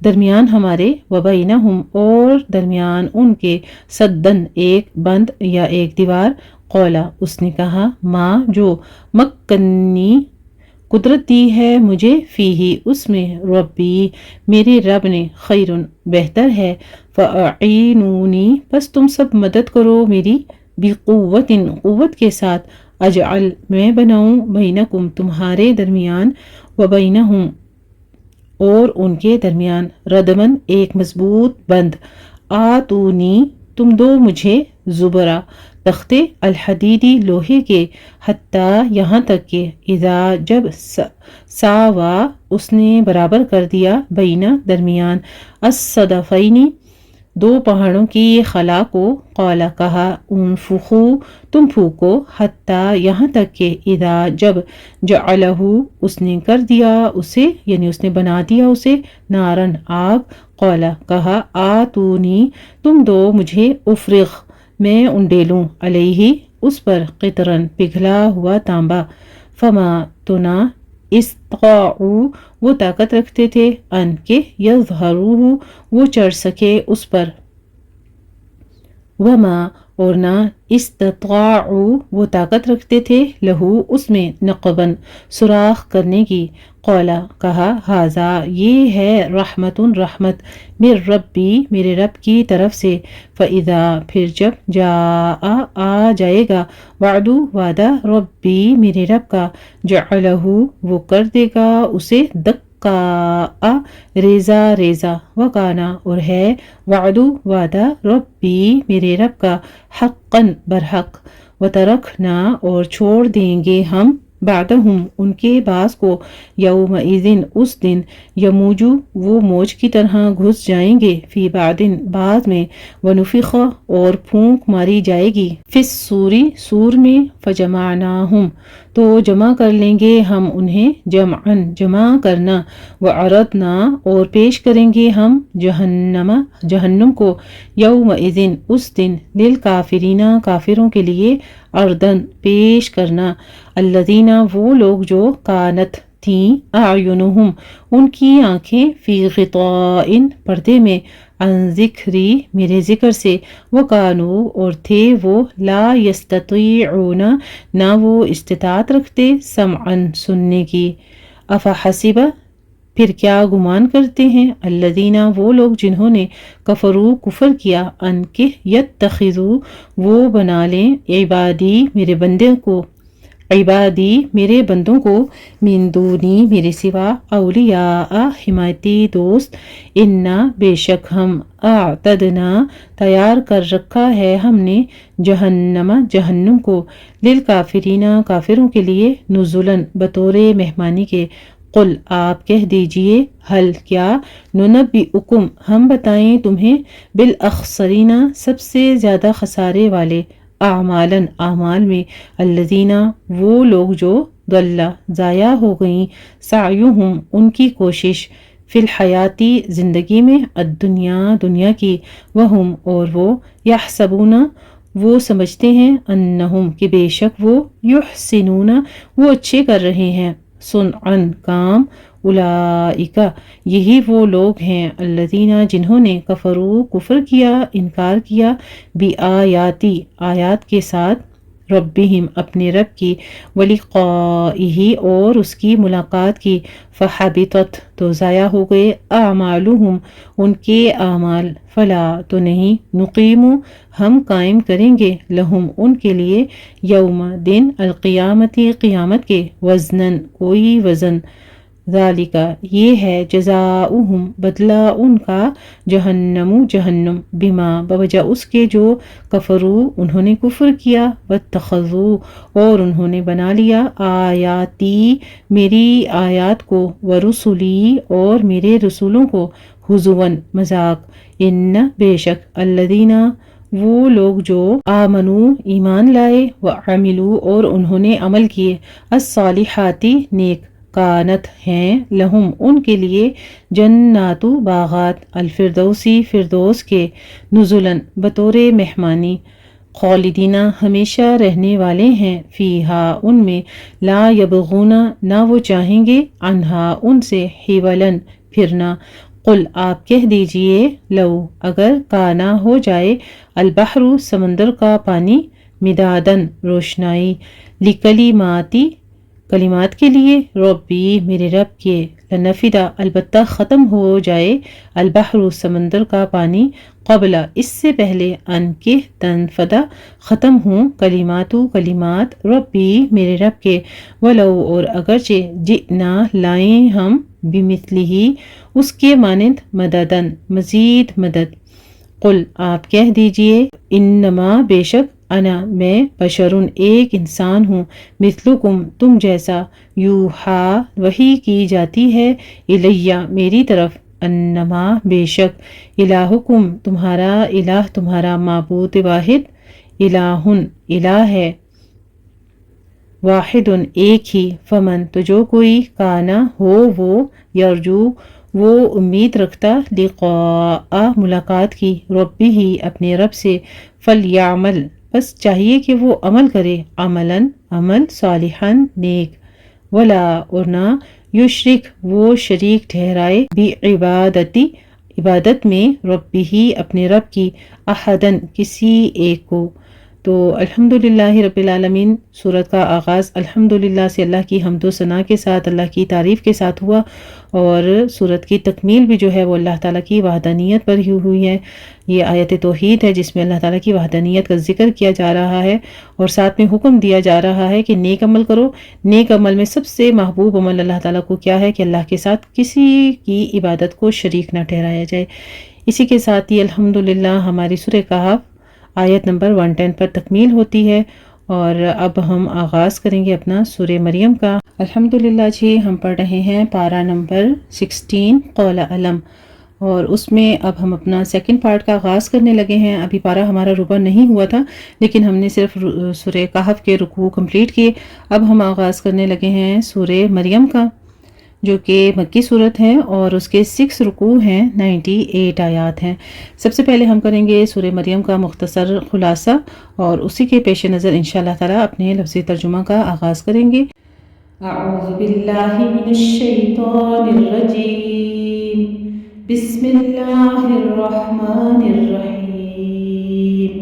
درمیان ہمارے و بینہم اور درمیان ان کے سدن ایک بند یا ایک دیوار قولا اس نے کہا ماں جو مکنی قدرت دی ہے مجھے فیہی اس میں ربی میرے رب نے خیرن بہتر ہے فاعینونی پس تم سب مدد کرو میری بقوت قوت کے ساتھ اجعل میں بناؤں بینکم تمہارے درمیان و بینہم اور ان کے درمیان ردمن ایک مضبوط بند آتونی تم دو مجھے زبرا تختے الحدیدی لوہے کے حتی یہاں تک کہ اذا جب ساوا اس نے برابر کر دیا بینہ درمیان الصدفین دو پہاڑوں کی خلا کو، قال کہا، انفخو تم پھونکو، حتی یہاں تک کہ اذا جب، جعلہ اس نے کر دیا اسے، یعنی اس نے بنا دیا اسے، نارن آگ، قال کہا، آتونی تم دو مجھے، افرغ میں انڈیلوں، علیہ اس پر، قطرن پگھلا ہوا تانبا، فما تو نہ، استطاعوا وہ طاقت رکھتے تھے، ان کے، یظہروہ وہ چڑھ سکے اس پر، وما اور نہ، استطاعوا وہ طاقت رکھتے تھے، لہو اس میں، نقباً سوراخ کرنے کی، قال کہا، ھذا یہ ہے، رحمت رحمت، من ربی میرے رب کی طرف سے، فاذا پھر جب، جاء آ جائے گا، وعد وعدہ، ربی میرے رب کا، جعلہ وہ کر دے گا اسے، دکا ریزہ ریزہ، وکانا اور ہے، وعد وعدہ، ربی میرے رب کا، حقاً برحق، وترکنا اور چھوڑ دیں گے ہم، بعدہم ان کے بعض کو، یومئذ اس دن، یموجو وہ موج کی طرح گھس جائیں گے، فی بعدن بعد میں، ونفخ اور پھونک ماری جائے گی، فی الصور سور میں، فجمعناہم تو جمع کر لیں گے ہم انہیں، جمعاً جمع کرنا، وعرضنا اور پیش کریں گے ہم، جہنم کو، یومئذ اس دن، للکافرین کافروں کے لیے، عرضاً پیش کرنا، الذین وہ لوگ جو، کانت تھیں، اعینہم ان کی آنکھیں، فی غطاء پردے میں، عن ذکری میرے ذکر سے، وکانوا اور تھے وہ، لا یستطیعون نہ وہ استطاعت رکھتے، سمعاً سننے کی، افحسب پھر کیا گمان کرتے ہیں، الذین وہ لوگ جنہوں نے، کفروا کفر کیا، ان کے، یتخذوا وہ بنا لیں، عبادی میرے بندے کو، عبادی میرے بندوں کو، من دونی میرے سوا، اولیاء حمایتی دوست، انا بے شک ہم، اعتدنا تیار کر رکھا ہے ہم نے، جہنم کو، للکافرین کافروں کے لیے، نزلاً بطور مہمانی کے، قل آپ کہہ دیجئے، حل کیا، ننبئکم ہم بتائیں تمہیں، بالاخسرین سب سے زیادہ خسارے والے، اعمالاً اعمال میں، الذین وہ لوگ جو، ضل ضائع ہو گئیں، سعیہم ان کی کوشش، فی الحیاتی زندگی میں، الدنیا دنیا کی، وہم اور وہ، یحسبون وہ سمجھتے ہیں، انہم کہ بے شک وہ، یحسنون وہ اچھے کر رہے ہیں، صنعاً کام، اولئک یہی وہ لوگ ہیں، الذین جنہوں نے، کفروا کفر کیا، انکار کیا، بآیاتی آیات کے ساتھ، ربہم اپنے رب کی، ولقائہ اور اس کی ملاقات کی، فحبطت تو ضائع ہو گئے، اعمالہم ان کے اعمال، فلا تو نہیں، نقیم ہم قائم کریں گے، لہم ان کے لیے، یوم دن، القیامتی قیامت کے، وزناً کوئی وزن، ذالک یہ ہے، جزاؤہم بدلہ ان کا، جہنم بما بوجہ اس کے جو، کفروا انہوں نے کفر کیا، واتخذوا اور انہوں نے بنا لیا، آیاتی میری آیات کو، ورسلی اور میرے رسولوں کو، ہزواً مذاق، ان بے شک، الذین وہ لوگ جو، آمنوا ایمان لائے، وعملوا اور انہوں نے عمل کیے، الصالحات نیک، کانت ہیں، لہم ان کے لیے، جنات باغات، الفردوسی فردوس کے، نزلاً بطور مہمانی، خالدین ہمیشہ رہنے والے ہیں، فیہا ان میں، لا یبغون نہ وہ چاہیں گے، عنہا ان سے، حولاً پھرنا، قل آپ کہہ دیجئے، لو اگر، کانا ہو جائے، البحر سمندر کا پانی، مداداً روشنائی، لکلماتی کلمات کے لیے، ربی میرے رب کے، لنفدا البتہ ختم ہو جائے، البحر سمندر کا پانی، قبل اس سے پہلے، ان کے، تنفدا ختم ہوں، کلمات ربی میرے رب کے، ولو اور اگرچہ، جئنا لائیں ہم، بمثلہ اس کے مانند، مدداً مزید مدد، قل آپ کہہ دیجئے، انما بے شک، انا میں، بشرٌ ایک انسان ہوں، مثلکم تم جیسا، یوحا وحی کی جاتی ہے، الیہ میری طرف، انما بے شک الہکم تمہارا الہ تمہارا معبود واحد الہن الہ ہے واحد ایک ہی فمن تو جو کوئی کانا ہو وہ یرجو وہ امید رکھتا لقاء ملاقات کی ربی ہی اپنے رب سے فلیعمل بس چاہیے کہ وہ عمل کرے عمل صالحاً نیک ولا اور نہ یشرک وہ شریک ٹھہرائے بعبادتی عبادت میں ربی ہی اپنے رب کی احدن کسی ایک کو۔ تو الحمدللہ رب العالمین سورت کا آغاز الحمدللہ سے اللہ کی حمد و ثنا کے ساتھ اللہ کی تعریف کے ساتھ ہوا، اور سورت کی تکمیل بھی جو ہے وہ اللہ تعالیٰ کی وحدانیت پر ہی ہوئی ہے۔ یہ آیت توحید ہے جس میں اللہ تعالیٰ کی وحدانیت کا ذکر کیا جا رہا ہے، اور ساتھ میں حکم دیا جا رہا ہے کہ نیک عمل کرو۔ نیک عمل میں سب سے محبوب عمل اللہ تعالیٰ کو کیا ہے کہ اللہ کے ساتھ کسی کی عبادت کو شریک نہ ٹھہرایا جائے۔ اسی کے ساتھ ہی الحمدللہ ہماری سورہ کہف آیت نمبر 110 پر تکمیل ہوتی ہے، اور اب ہم آغاز کریں گے اپنا سورہ مریم کا۔ الحمدللہ جی ہم پڑھ رہے ہیں پارہ نمبر 16 قول علم، اور اس میں اب ہم اپنا سیکنڈ پارٹ کا آغاز کرنے لگے ہیں۔ ابھی پارہ ہمارا ربع نہیں ہوا تھا، لیکن ہم نے صرف سورہ کہف کے رکوع کمپلیٹ کیے۔ اب ہم آغاز کرنے لگے ہیں سورہ مریم کا، جو کہ مکی صورت ہے، اور اس کے 6 رکوع ہیں، 98 آیات ہیں۔ سب سے پہلے ہم کریں گے سورہ مریم کا مختصر خلاصہ، اور اسی کے پیش نظر انشاءاللہ تعالیٰ اپنے لفظی ترجمہ کا آغاز کریں گے۔ اعوذ باللہ من الشیطان الرجیم، بسم اللہ الرحمن الرحیم،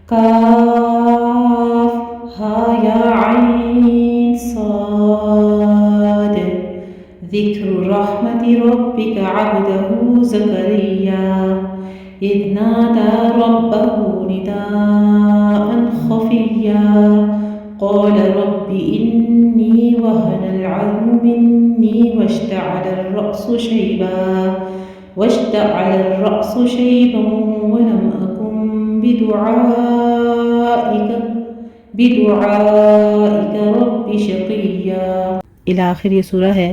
کاف ہا یا عین صاد، ذکر رحمت ربک عبدہ زکریا اذ نادى ربه نداء خفيا قال رب إني وهن العظم مني واشتعل الرأس شيبا ولم أكن بدعائك رب شقيا إلى آخر یہ سورہ ہے۔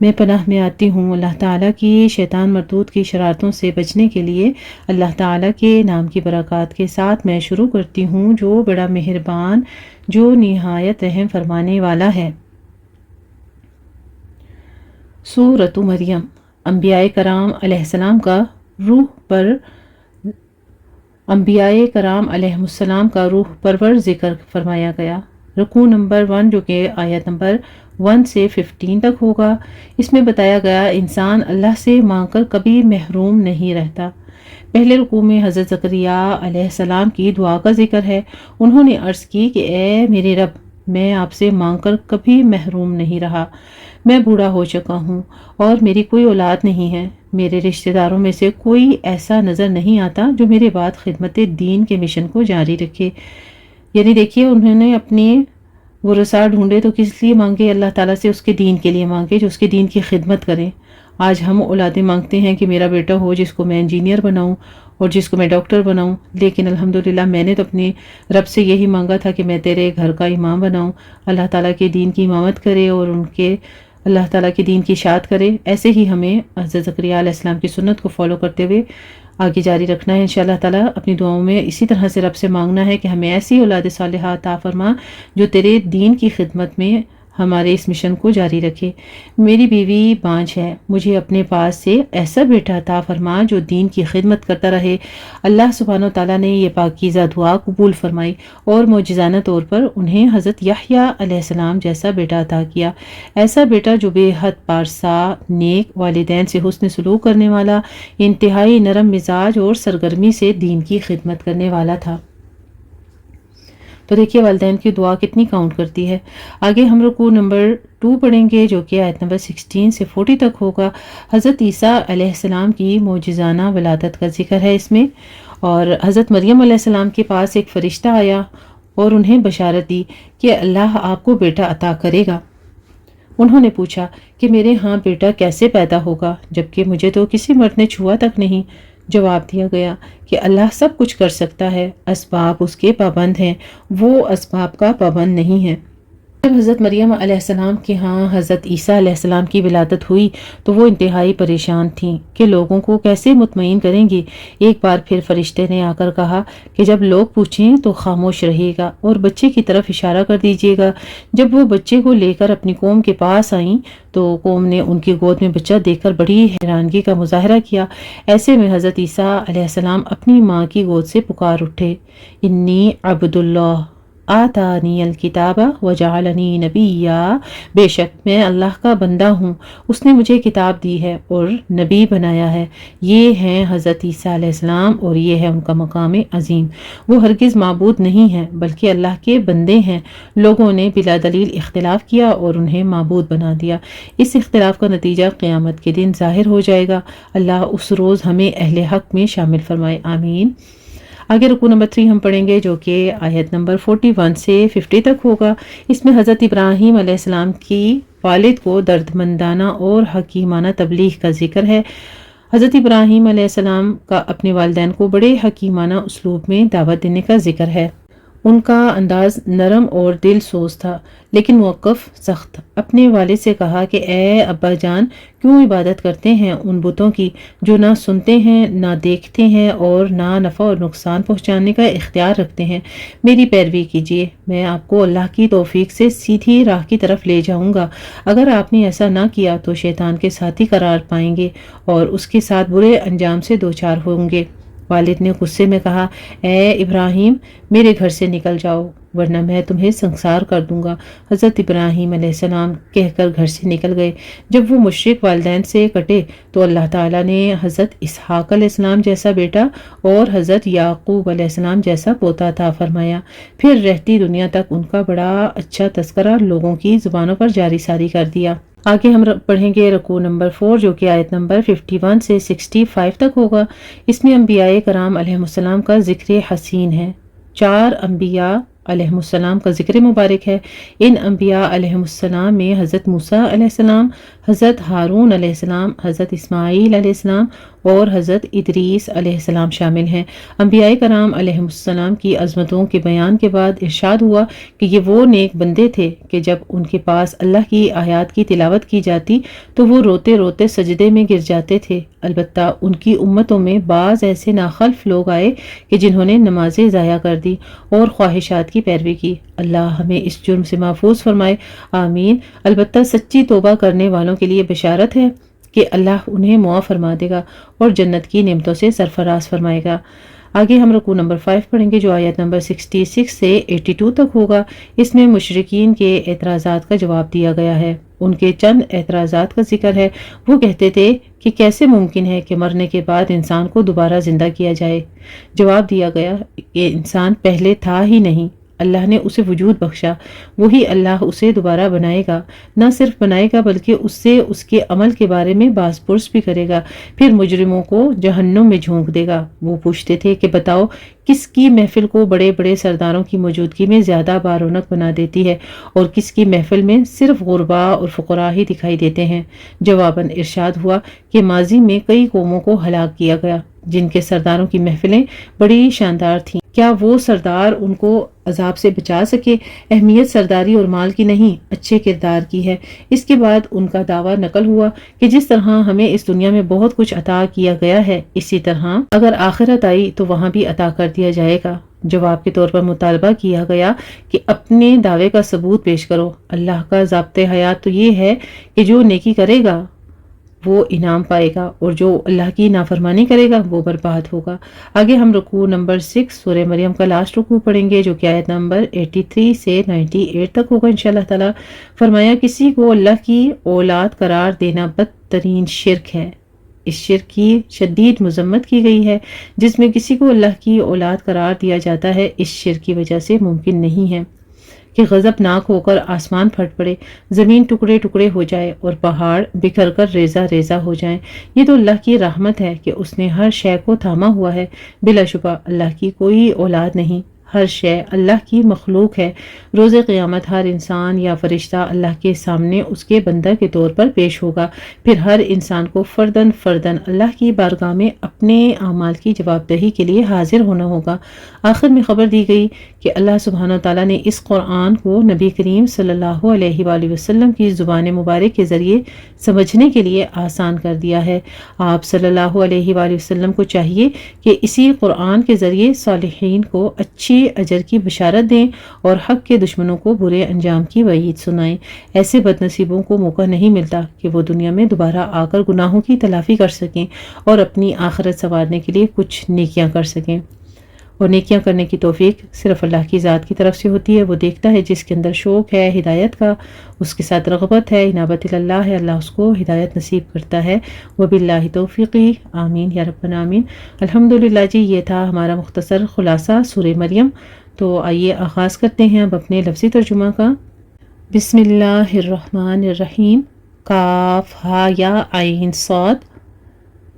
میں پناہ میں آتی ہوں اللہ تعالیٰ کی شیطان مردود کی شرارتوں سے بچنے کے لیے۔ اللہ تعالیٰ کے نام کی برکات کے ساتھ میں شروع کرتی ہوں جو بڑا مہربان جو نہایت رحم فرمانے والا ہے۔ سورۃ مریم، انبیاء کرام علیہ السلام کا روح پرور ذکر فرمایا گیا۔ رکوع نمبر 1 جو کہ آیت نمبر 1 سے 15 تک ہوگا، اس میں بتایا گیا انسان اللہ سے مانگ کر کبھی محروم نہیں رہتا۔ پہلے رکوع میں حضرت زکریا علیہ السلام کی دعا کا ذکر ہے۔ انہوں نے عرض کی کہ اے میرے رب، میں آپ سے مانگ کر کبھی محروم نہیں رہا۔ میں بوڑھا ہو چکا ہوں اور میری کوئی اولاد نہیں ہے۔ میرے رشتہ داروں میں سے کوئی ایسا نظر نہیں آتا جو میرے بعد خدمت دین کے مشن کو جاری رکھے۔ یعنی دیکھیے انہوں نے اپنے ورثاء ڈھونڈے تو کس لیے مانگے؟ اللہ تعالیٰ سے اس کے دین کے لیے مانگے جو اس کے دین کی خدمت کریں۔ آج ہم اولادیں مانگتے ہیں کہ میرا بیٹا ہو جس کو میں انجینئر بناؤں اور جس کو میں ڈاکٹر بناؤں، لیکن الحمدللہ میں نے تو اپنے رب سے یہی مانگا تھا کہ میں تیرے گھر کا امام بناؤں، اللہ تعالیٰ کے دین کی امامت کرے اور ان کے اللہ تعالیٰ کے دین کی اشاعت کرے۔ ایسے ہی ہمیں حضرت زکریا علیہ السلام کی سنت کو فالو کرتے ہوئے آگے جاری رکھنا ہے انشاءاللہ تعالیٰ۔ اپنی دعاؤں میں اسی طرح سے رب سے مانگنا ہے کہ ہمیں ایسی اولاد صالحہ عطا فرما جو تیرے دین کی خدمت میں ہمارے اس مشن کو جاری رکھے۔ میری بیوی بانجھ ہے، مجھے اپنے پاس سے ایسا بیٹا عطا فرما جو دین کی خدمت کرتا رہے۔ اللہ سبحانہ و تعالیٰ نے یہ پاکیزہ دعا قبول فرمائی اور معجزانہ طور پر انہیں حضرت یحییٰ علیہ السلام جیسا بیٹا عطا کیا، ایسا بیٹا جو بے حد پارسا، نیک، والدین سے حسن سلوک کرنے والا، انتہائی نرم مزاج اور سرگرمی سے دین کی خدمت کرنے والا تھا۔ تو دیکھیے والدین کی دعا کتنی کاؤنٹ کرتی ہے۔ آگے ہم رکوع نمبر 2 پڑھیں گے جو کہ آیت نمبر 16 سے 40 تک ہوگا۔ حضرت عیسیٰ علیہ السلام کی معجزانہ ولادت کا ذکر ہے اس میں، اور حضرت مریم علیہ السلام کے پاس ایک فرشتہ آیا اور انہیں بشارت دی کہ اللہ آپ کو بیٹا عطا کرے گا۔ انہوں نے پوچھا کہ میرے ہاں بیٹا کیسے پیدا ہوگا جبکہ مجھے تو کسی مرد نے چھوا تک نہیں؟ جواب دیا گیا کہ اللہ سب کچھ کر سکتا ہے، اسباب اس کے پابند ہیں، وہ اسباب کا پابند نہیں ہے۔ جب حضرت مریم علیہ السلام کے ہاں حضرت عیسیٰ علیہ السلام کی ولادت ہوئی تو وہ انتہائی پریشان تھیں کہ لوگوں کو کیسے مطمئن کریں گی۔ ایک بار پھر فرشتے نے آ کر کہا کہ جب لوگ پوچھیں تو خاموش رہیے گا اور بچے کی طرف اشارہ کر دیجیے گا۔ جب وہ بچے کو لے کر اپنی قوم کے پاس آئیں تو قوم نے ان کی گود میں بچہ دیکھ کر بڑی حیرانگی کا مظاہرہ کیا۔ ایسے میں حضرت عیسیٰ علیہ السلام اپنی ماں کی گود سے پکار اٹھے، انی عبد اللہ آتانی الکتاب وجعلنی نبیا، بے شک میں اللہ کا بندہ ہوں، اس نے مجھے کتاب دی ہے اور نبی بنایا ہے۔ یہ ہیں حضرت عیسیٰ علیہ السلام اور یہ ہے ان کا مقام عظیم۔ وہ ہرگز معبود نہیں ہیں بلکہ اللہ کے بندے ہیں۔ لوگوں نے بلا دلیل اختلاف کیا اور انہیں معبود بنا دیا۔ اس اختلاف کا نتیجہ قیامت کے دن ظاہر ہو جائے گا۔ اللہ اس روز ہمیں اہل حق میں شامل فرمائے، آمین۔ آگے رکوع نمبر 3 ہم پڑھیں گے جو کہ آیت نمبر 41 سے 50 تک ہوگا۔ اس میں حضرت ابراہیم علیہ السلام کی والد کو دردمندانہ اور حکیمانہ تبلیغ کا ذکر ہے۔ حضرت ابراہیم علیہ السلام کا اپنے والدین کو بڑے حکیمانہ اسلوب میں دعوت دینے کا ذکر ہے۔ ان کا انداز نرم اور دل سوز تھا لیکن موقف سخت۔ اپنے والد سے کہا کہ اے ابا جان، کیوں عبادت کرتے ہیں ان بتوں کی جو نہ سنتے ہیں نہ دیکھتے ہیں اور نہ نفع اور نقصان پہنچانے کا اختیار رکھتے ہیں؟ میری پیروی کیجیے، میں آپ کو اللہ کی توفیق سے سیدھی راہ کی طرف لے جاؤں گا۔ اگر آپ نے ایسا نہ کیا تو شیطان کے ساتھی قرار پائیں گے اور اس کے ساتھ برے انجام سے دوچار ہوں گے۔ والد نے غصے میں کہا، اے ابراہیم، میرے گھر سے نکل جاؤ ورنہ میں تمہیں سنسار کر دوں گا۔ حضرت ابراہیم علیہ السلام کہہ کر گھر سے نکل گئے۔ جب وہ مشرک والدین سے کٹے تو اللہ تعالیٰ نے حضرت اسحاق علیہ السلام جیسا بیٹا اور حضرت یعقوب علیہ السلام جیسا پوتا عطا فرمایا۔ پھر رہتی دنیا تک ان کا بڑا اچھا تذکرہ لوگوں کی زبانوں پر جاری ساری کر دیا۔ آگے ہم پڑھیں گے رکوع نمبر 4 جو کہ آیت نمبر 51 سے 65 تک ہوگا۔ اس میں انبیاء کرام علیہ السلام کا ذکر حسین ہے۔ 4 انبیاء علیہ السلام کا ذکر مبارک ہے۔ ان انبیاء علیہ السلام میں حضرت موسیٰ علیہ السلام، حضرت ہارون علیہ السلام، حضرت اسماعیل علیہ السلام اور حضرت ادریس علیہ السلام شامل ہیں۔ انبیاء کرام علیہ السلام کی عظمتوں کے بیان کے بعد ارشاد ہوا کہ یہ وہ نیک بندے تھے کہ جب ان کے پاس اللہ کی آیات کی تلاوت کی جاتی تو وہ روتے روتے سجدے میں گر جاتے تھے۔ البتہ ان کی امتوں میں بعض ایسے ناخلف لوگ آئے کہ جنہوں نے نمازیں ضائع کر دی اور خواہشات کی پیروی کی۔ اللہ ہمیں اس جرم سے محفوظ فرمائے، آمین۔ البتہ سچی توبہ کرنے والوں کے لیے بشارت ہے کہ اللہ انہیں معاف فرما دے گا اور جنت کی نعمتوں سے سرفراز فرمائے گا۔ آگے ہم رکوع نمبر 5 پڑھیں گے جو آیت نمبر 66 سے 82 تک ہوگا۔ اس میں مشرکین کے اعتراضات کا جواب دیا گیا ہے۔ ان کے چند اعتراضات کا ذکر ہے۔ وہ کہتے تھے کہ کیسے ممکن ہے کہ مرنے کے بعد انسان کو دوبارہ زندہ کیا جائے؟ جواب دیا گیا کہ انسان پہلے تھا ہی نہیں، اللہ نے اسے وجود بخشا، وہی اللہ اسے دوبارہ بنائے گا، نہ صرف بنائے گا بلکہ اس سے اس کے عمل کے بارے میں باز پرس بھی کرے گا، پھر مجرموں کو جہنم میں جھونک دے گا۔ وہ پوچھتے تھے کہ بتاؤ کس کی محفل کو بڑے بڑے سرداروں کی موجودگی میں زیادہ بارونق بنا دیتی ہے اور کس کی محفل میں صرف غربا اور فقراء ہی دکھائی دیتے ہیں؟ جواباً ارشاد ہوا کہ ماضی میں کئی قوموں کو ہلاک کیا گیا جن کے سرداروں کی محفلیں بڑی شاندار تھیں۔ کیا وہ سردار ان کو عذاب سے بچا سکے؟ اہمیت سرداری اور مال کی نہیں، اچھے کردار کی ہے۔ اس کے بعد ان کا دعویٰ نقل ہوا کہ جس طرح ہمیں اس دنیا میں بہت کچھ عطا کیا گیا ہے اسی طرح اگر آخرت آئی تو وہاں بھی عطا کر دیا جائے گا۔ جواب کے طور پر مطالبہ کیا گیا کہ اپنے دعوے کا ثبوت پیش کرو۔ اللہ کا ضابطۂ حیات تو یہ ہے کہ جو نیکی کرے گا وہ انعام پائے گا اور جو اللہ کی نافرمانی کرے گا وہ برباد ہوگا۔ آگے ہم رکوع نمبر 6 سورہ مریم کا لاسٹ رکوع پڑھیں گے جو کہ آیت نمبر 83 سے 98 تک ہوگا انشاءاللہ تعالی۔ فرمایا کسی کو اللہ کی اولاد قرار دینا بدترین شرک ہے۔ اس شرک کی شدید مذمت کی گئی ہے۔ جس میں کسی کو اللہ کی اولاد قرار دیا جاتا ہے اس شرک کی وجہ سے ممکن نہیں ہے کہ غضب ناک ہو کر آسمان پھٹ پڑے، زمین ٹکڑے ٹکڑے ہو جائے اور پہاڑ بکھر کر ریزہ ریزہ ہو جائیں۔ یہ تو اللہ کی رحمت ہے کہ اس نے ہر شے کو تھاما ہوا ہے۔ بلا شبہ اللہ کی کوئی اولاد نہیں، ہر شے اللہ کی مخلوق ہے۔ روز قیامت ہر انسان یا فرشتہ اللہ کے سامنے اس کے بندہ کے طور پر پیش ہوگا۔ پھر ہر انسان کو فرداً فرداً اللہ کی بارگاہ میں اپنے اعمال کی جواب دہی کے لیے حاضر ہونا ہوگا۔ آخر میں خبر دی گئی کہ اللہ سبحانہ وتعالیٰ نے اس قرآن کو نبی کریم صلی اللہ علیہ وآلہ وسلم کی زبان مبارک کے ذریعے سمجھنے کے لیے آسان کر دیا ہے۔ آپ صلی اللہ علیہ وآلہ وسلم کو چاہیے کہ اسی قرآن کے ذریعے صالحین کو اچھے اجر کی بشارت دیں اور حق کے دشمنوں کو برے انجام کی وعید سنائیں۔ ایسے بد نصیبوں کو موقع نہیں ملتا کہ وہ دنیا میں دوبارہ آ کر گناہوں کی تلافی کر سکیں اور اپنی آخرت سنوارنے کے لیے کچھ نیکیاں کر سکیں، اور نیکیاں کرنے کی توفیق صرف اللہ کی ذات کی طرف سے ہوتی ہے۔ وہ دیکھتا ہے جس کے اندر شوق ہے ہدایت کا، اس کے ساتھ رغبت ہے، انابت اللہ ہے، اللہ اس کو ہدایت نصیب کرتا ہے۔ وباللہ توفیقی، آمین یا رب العالمین۔ الحمدللہ جی، یہ تھا ہمارا مختصر خلاصہ سورہ مریم۔ تو آئیے آغاز کرتے ہیں اب اپنے لفظی ترجمہ کا۔ بسم اللہ الرحمن الرحیم۔ کاف ہا یا عین صاد،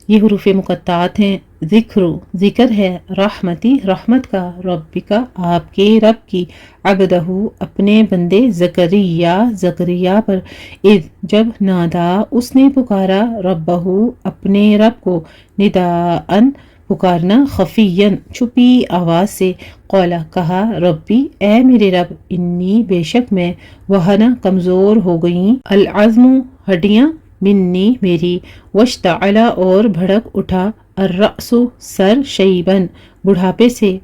یہ حروف مقطعات ہیں۔ ذکر ہے، رحمتی رحمت کا، ربی کا آپ کے رب کی، عبدہ اپنے بندے زکریا پر، اذ جب نادا اس نے پکارا، ربہ اپنے رب کو، نداءً پکارنا، خفیًا چھپی آواز سے، قولا کہا، ربی اے میرے رب، انی بے شک میں، وہنا کمزور ہو گئیں، العظم ہڈیاں، منی میری، واشتعل اور بھڑک اٹھا، الرأس سر، شیباً بڑھاپے سے،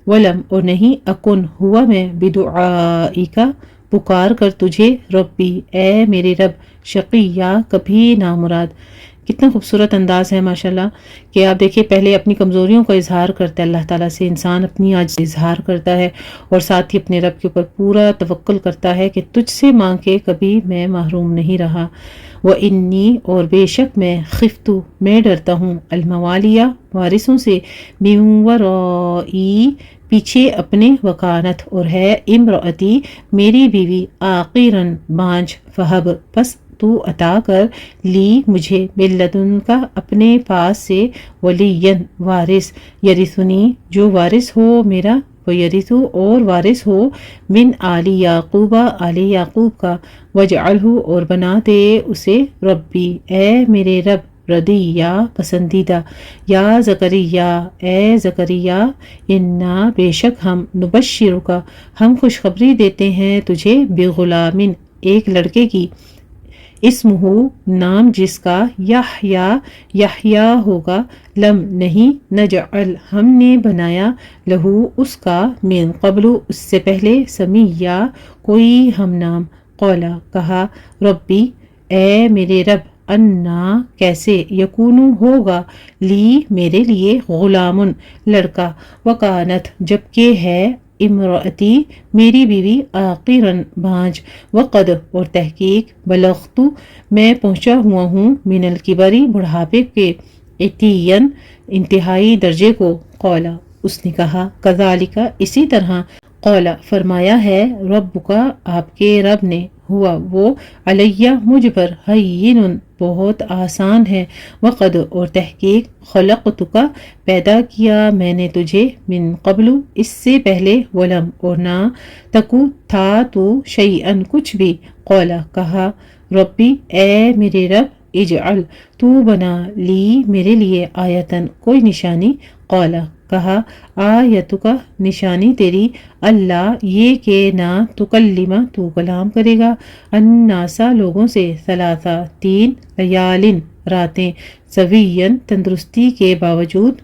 ولم اور نہیں، اکن ہوا میں، بدعائک پکار کر تجھے، ربی اے میرے رب، شقیہ کبھی نامراد۔ کتنا خوبصورت انداز ہے ماشاءاللہ کہ آپ دیکھیں، پہلے اپنی کمزوریوں کا اظہار کرتا ہے اللہ تعالیٰ سے، انسان اپنی عاجزی کا اظہار کرتا ہے اور ساتھ ہی اپنے رب کے اوپر پورا توکل کرتا ہے کہ تجھ سے مانگ کے کبھی میں محروم نہیں رہا۔ وَإِنِّي اور بے شک میں، خفتُ میں ڈرتا ہوں، الموالیہ وارثوں سے، مِن ورائی پیچھے اپنے، وکانت اور ہے، امرأتی میری بیوی، عاقراً بانجھ، فہب پس تو عطا کر، لی مجھے، من لدنک اپنے پاس سے، ولیًّا وارث، یرثنی جو وارث ہو میرا، ویرث اور وارث ہو، من آل یعقوب آل یعقوب کا، واجعلہ اور بنا دے اسے، ربی اے میرے رب، ردیہ پسندیدہ، یا زکریا اے زکریا، انا بے شک ہم، نبشرک ہم خوشخبری دیتے ہیں تجھے، بغلام ایک لڑکے کی، اسمہ نام جس کا، یحییٰ ہوگا، لم نہیں، نجعل ہم نے بنایا، لہو اس کا، من قبل اس سے پہلے، سمیہ کوئی ہم نام، قولا کہا، ربی اے میرے رب، انا کیسے، یکونو ہوگا، لی میرے لیے، غلام لڑکا، وکانت جبکہ ہے، امرأتی میری بیوی، عاقراً بانجھ، وقد اور تحقیق، بلغت میں پہنچا ہوا ہوں، من الکبری بڑھاپے کے، عتیاً انتہائی درجے کو، قولا اس نے کہا، کذالک اسی طرح، قولا فرمایا ہے، ربک آپ کے رب نے، ہوا وہ، علیہ مجھ پر، ہین بہت آسان ہے، وقد اور تحقیق، خلقتک پیدا کیا میں نے تجھے، من قبل اس سے پہلے، ولم اور نہ، تکو تھا تو، شیئن کچھ بھی، قولا کہا، ربی اے میرے رب، اجعل تو بنا، لی میرے لیے، آیتن کوئی نشانی، قولا کہا، آیتک نشانی تیری، اللہ یہ کہ نہ، تکلم تو کلام کرے گا، الناس لوگوں سے، ثلاثہ تین، لیالن راتیں، سویاً تندرستی کے باوجود،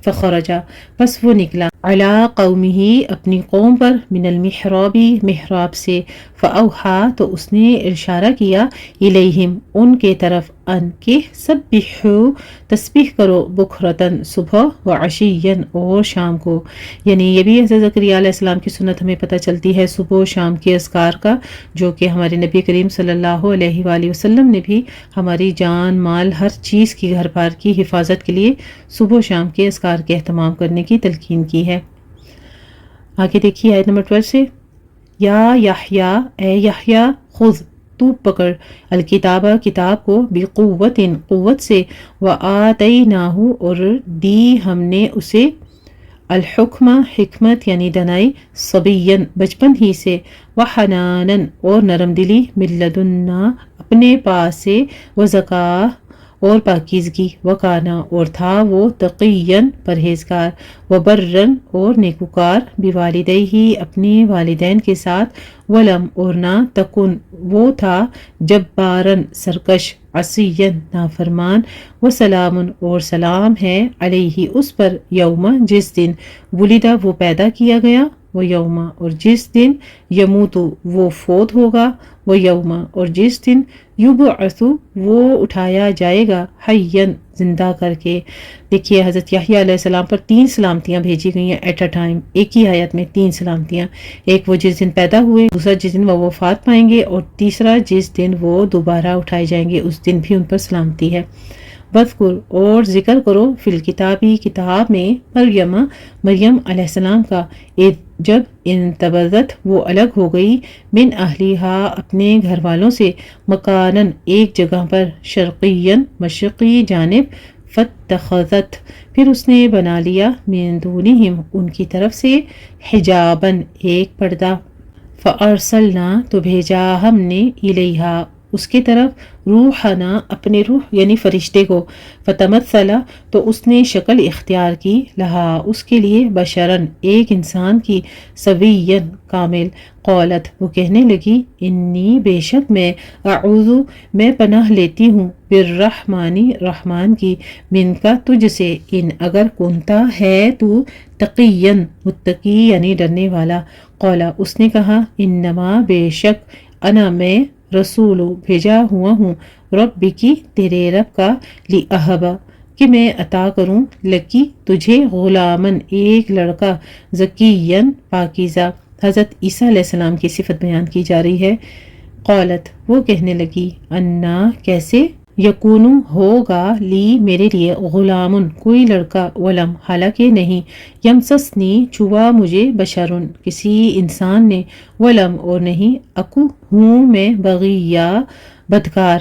فخرجا پس وہ نکلا، علی قومہ اپنی قوم پر، من المحراب محراب سے، فاوحا تو اس نے اشارہ کیا، الیہم ان کے طرف، ان کے، سبحو تسبیح کرو، بکرتن صبح، وعشیًا اور شام کو، یعنی یہ بھی حضرت زکریا علیہ السلام کی سنت ہمیں پتہ چلتی ہے صبح و شام کے اذکار کا، جو کہ ہمارے نبی کریم صلی اللہ علیہ وآلہ وسلم نے بھی ہماری جان مال ہر چیز کی، گھر بار کی حفاظت کے لیے صبح و شام کے اذکار کے اہتمام کرنے کی تلقین کی ہے۔ آگے دیکھیے آیت نمبر 12 سے، یا یحییٰ اے یحییٰ، خذ تو پکڑ، الکتاب کتاب کو، بقوت قوت سے، وآتیناہ اور دی ہم نے اسے، الحکمہ حکمت یعنی دانائی، صبیًا بچپن ہی سے، وحنانن اور نرم دلی، من لدنا اپنے پاس سے، وزکاہ اور پاکیزگی، وکانا اور تھا وہ، تقیًا پرہیزگار، وبرًا اور نیکوکار، بوالدیہ اپنے والدین کے ساتھ، ولم اور نہ تکن وہ تھا، جباراً سرکش، عصیاً نافرمان، وسلام اور سلام ہے، علیہ اس پر، یوم جس دن، ولدہ وہ پیدا کیا گیا، وہ یوم اور جس دن، یموت وہ فوت ہوگا، وہ یوم اور جس دن، یبعث وہ اٹھایا جائے گا، حیًّا زندہ کر کے۔ دیکھیے حضرت یحییٰ علیہ السلام پر 3 سلامتیاں بھیجی گئی ہیں ایٹ اے ٹائم، ایک ہی آیت میں 3 سلامتیاں، ایک وہ جس دن پیدا ہوئے، دوسرا جس دن وہ وفات پائیں گے، اور تیسرا جس دن وہ دوبارہ اٹھائے جائیں گے، اس دن بھی ان پر سلامتی ہے۔ وَاذْکُر اور ذکر کرو، فی الکتابی کتاب میں، مریم علیہ السلام کا، جب انتبذت وہ الگ ہو گئی، من اہلیہا اپنے گھر والوں سے، مکانن ایک جگہ پر، شرقیًا مشرقی جانب، فاتخذت پھر اس نے بنا لیا، من دونہم ان کی طرف سے، حجاباً ایک پردہ، فارسلنا تو بھیجا ہم نے، الیہا اس کی طرف، روحنا اپنے روح یعنی فرشتے کو، فتمثل تو اس نے شکل اختیار کی، لہا اس کے لیے، بشراً ایک انسان کی، سویاً کامل، قالت وہ کہنے لگی، انی بے شک میں، اعوذ میں پناہ لیتی ہوں، بالرحمن رحمان کی، من کا تجھ سے، ان اگر کنتا ہے تو، تقیاً متقی یعنی ڈرنے والا، قالا اس نے کہا، انما بے شک، انا میں، رسول بھیجا ہوا ہوں، رب کی تیرے رب کا، لأہبا کہ میں عطا کروں، لکی تجھے، غلامن ایک لڑکا، زکیًا پاکیزہ۔ حضرت عیسیٰ علیہ السلام کی صفت بیان کی جا رہی ہے۔ قالت وہ کہنے لگی، انا کیسے، یکون ہوگا، لی میرے لیے، غلامن کوئی لڑکا، ولم حالانکہ نہیں، یمسسنی چھوا مجھے، بشرن کسی انسان نے، ولم اور نہیں، اکو ہوں میں، بغیہ بدکار۔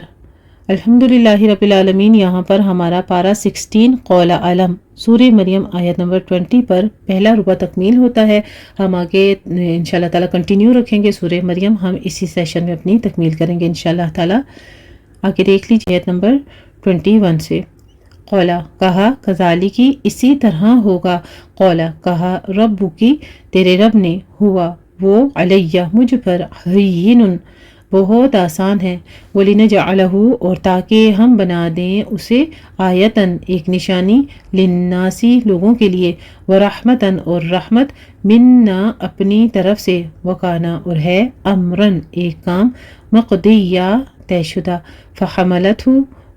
الحمدللہ رب العالمین۔ یہاں پر ہمارا پارہ 16 قول علم سورہ مریم آیت نمبر 20 پر پہلا ربع تکمیل ہوتا ہے۔ ہم آگے انشاءاللہ تعالیٰ کنٹینیو رکھیں گے سورہ مریم، ہم اسی سیشن میں اپنی تکمیل کریں گے انشاءاللہ تعالیٰ۔ آگے دیکھ لیجیے آیت نمبر 21 سے، قولا کہا، کذالکی اسی طرح ہوگا، قولا کہا، رب کی تیرے رب نے، ہوا وہ، علیہ مجھ پر، ہین بہت آسان ہے، وَلِنَجْعَلَهُ اور تاکہ ہم بنا دیں اسے، آیتاً ایک نشانی، للناسی لوگوں کے لیے، ورحمتاً اور رحمت، منا اپنی طرف سے، وکانا اور ہے، امراً ایک کام، مقضیہ طے شدہ، فحملتہ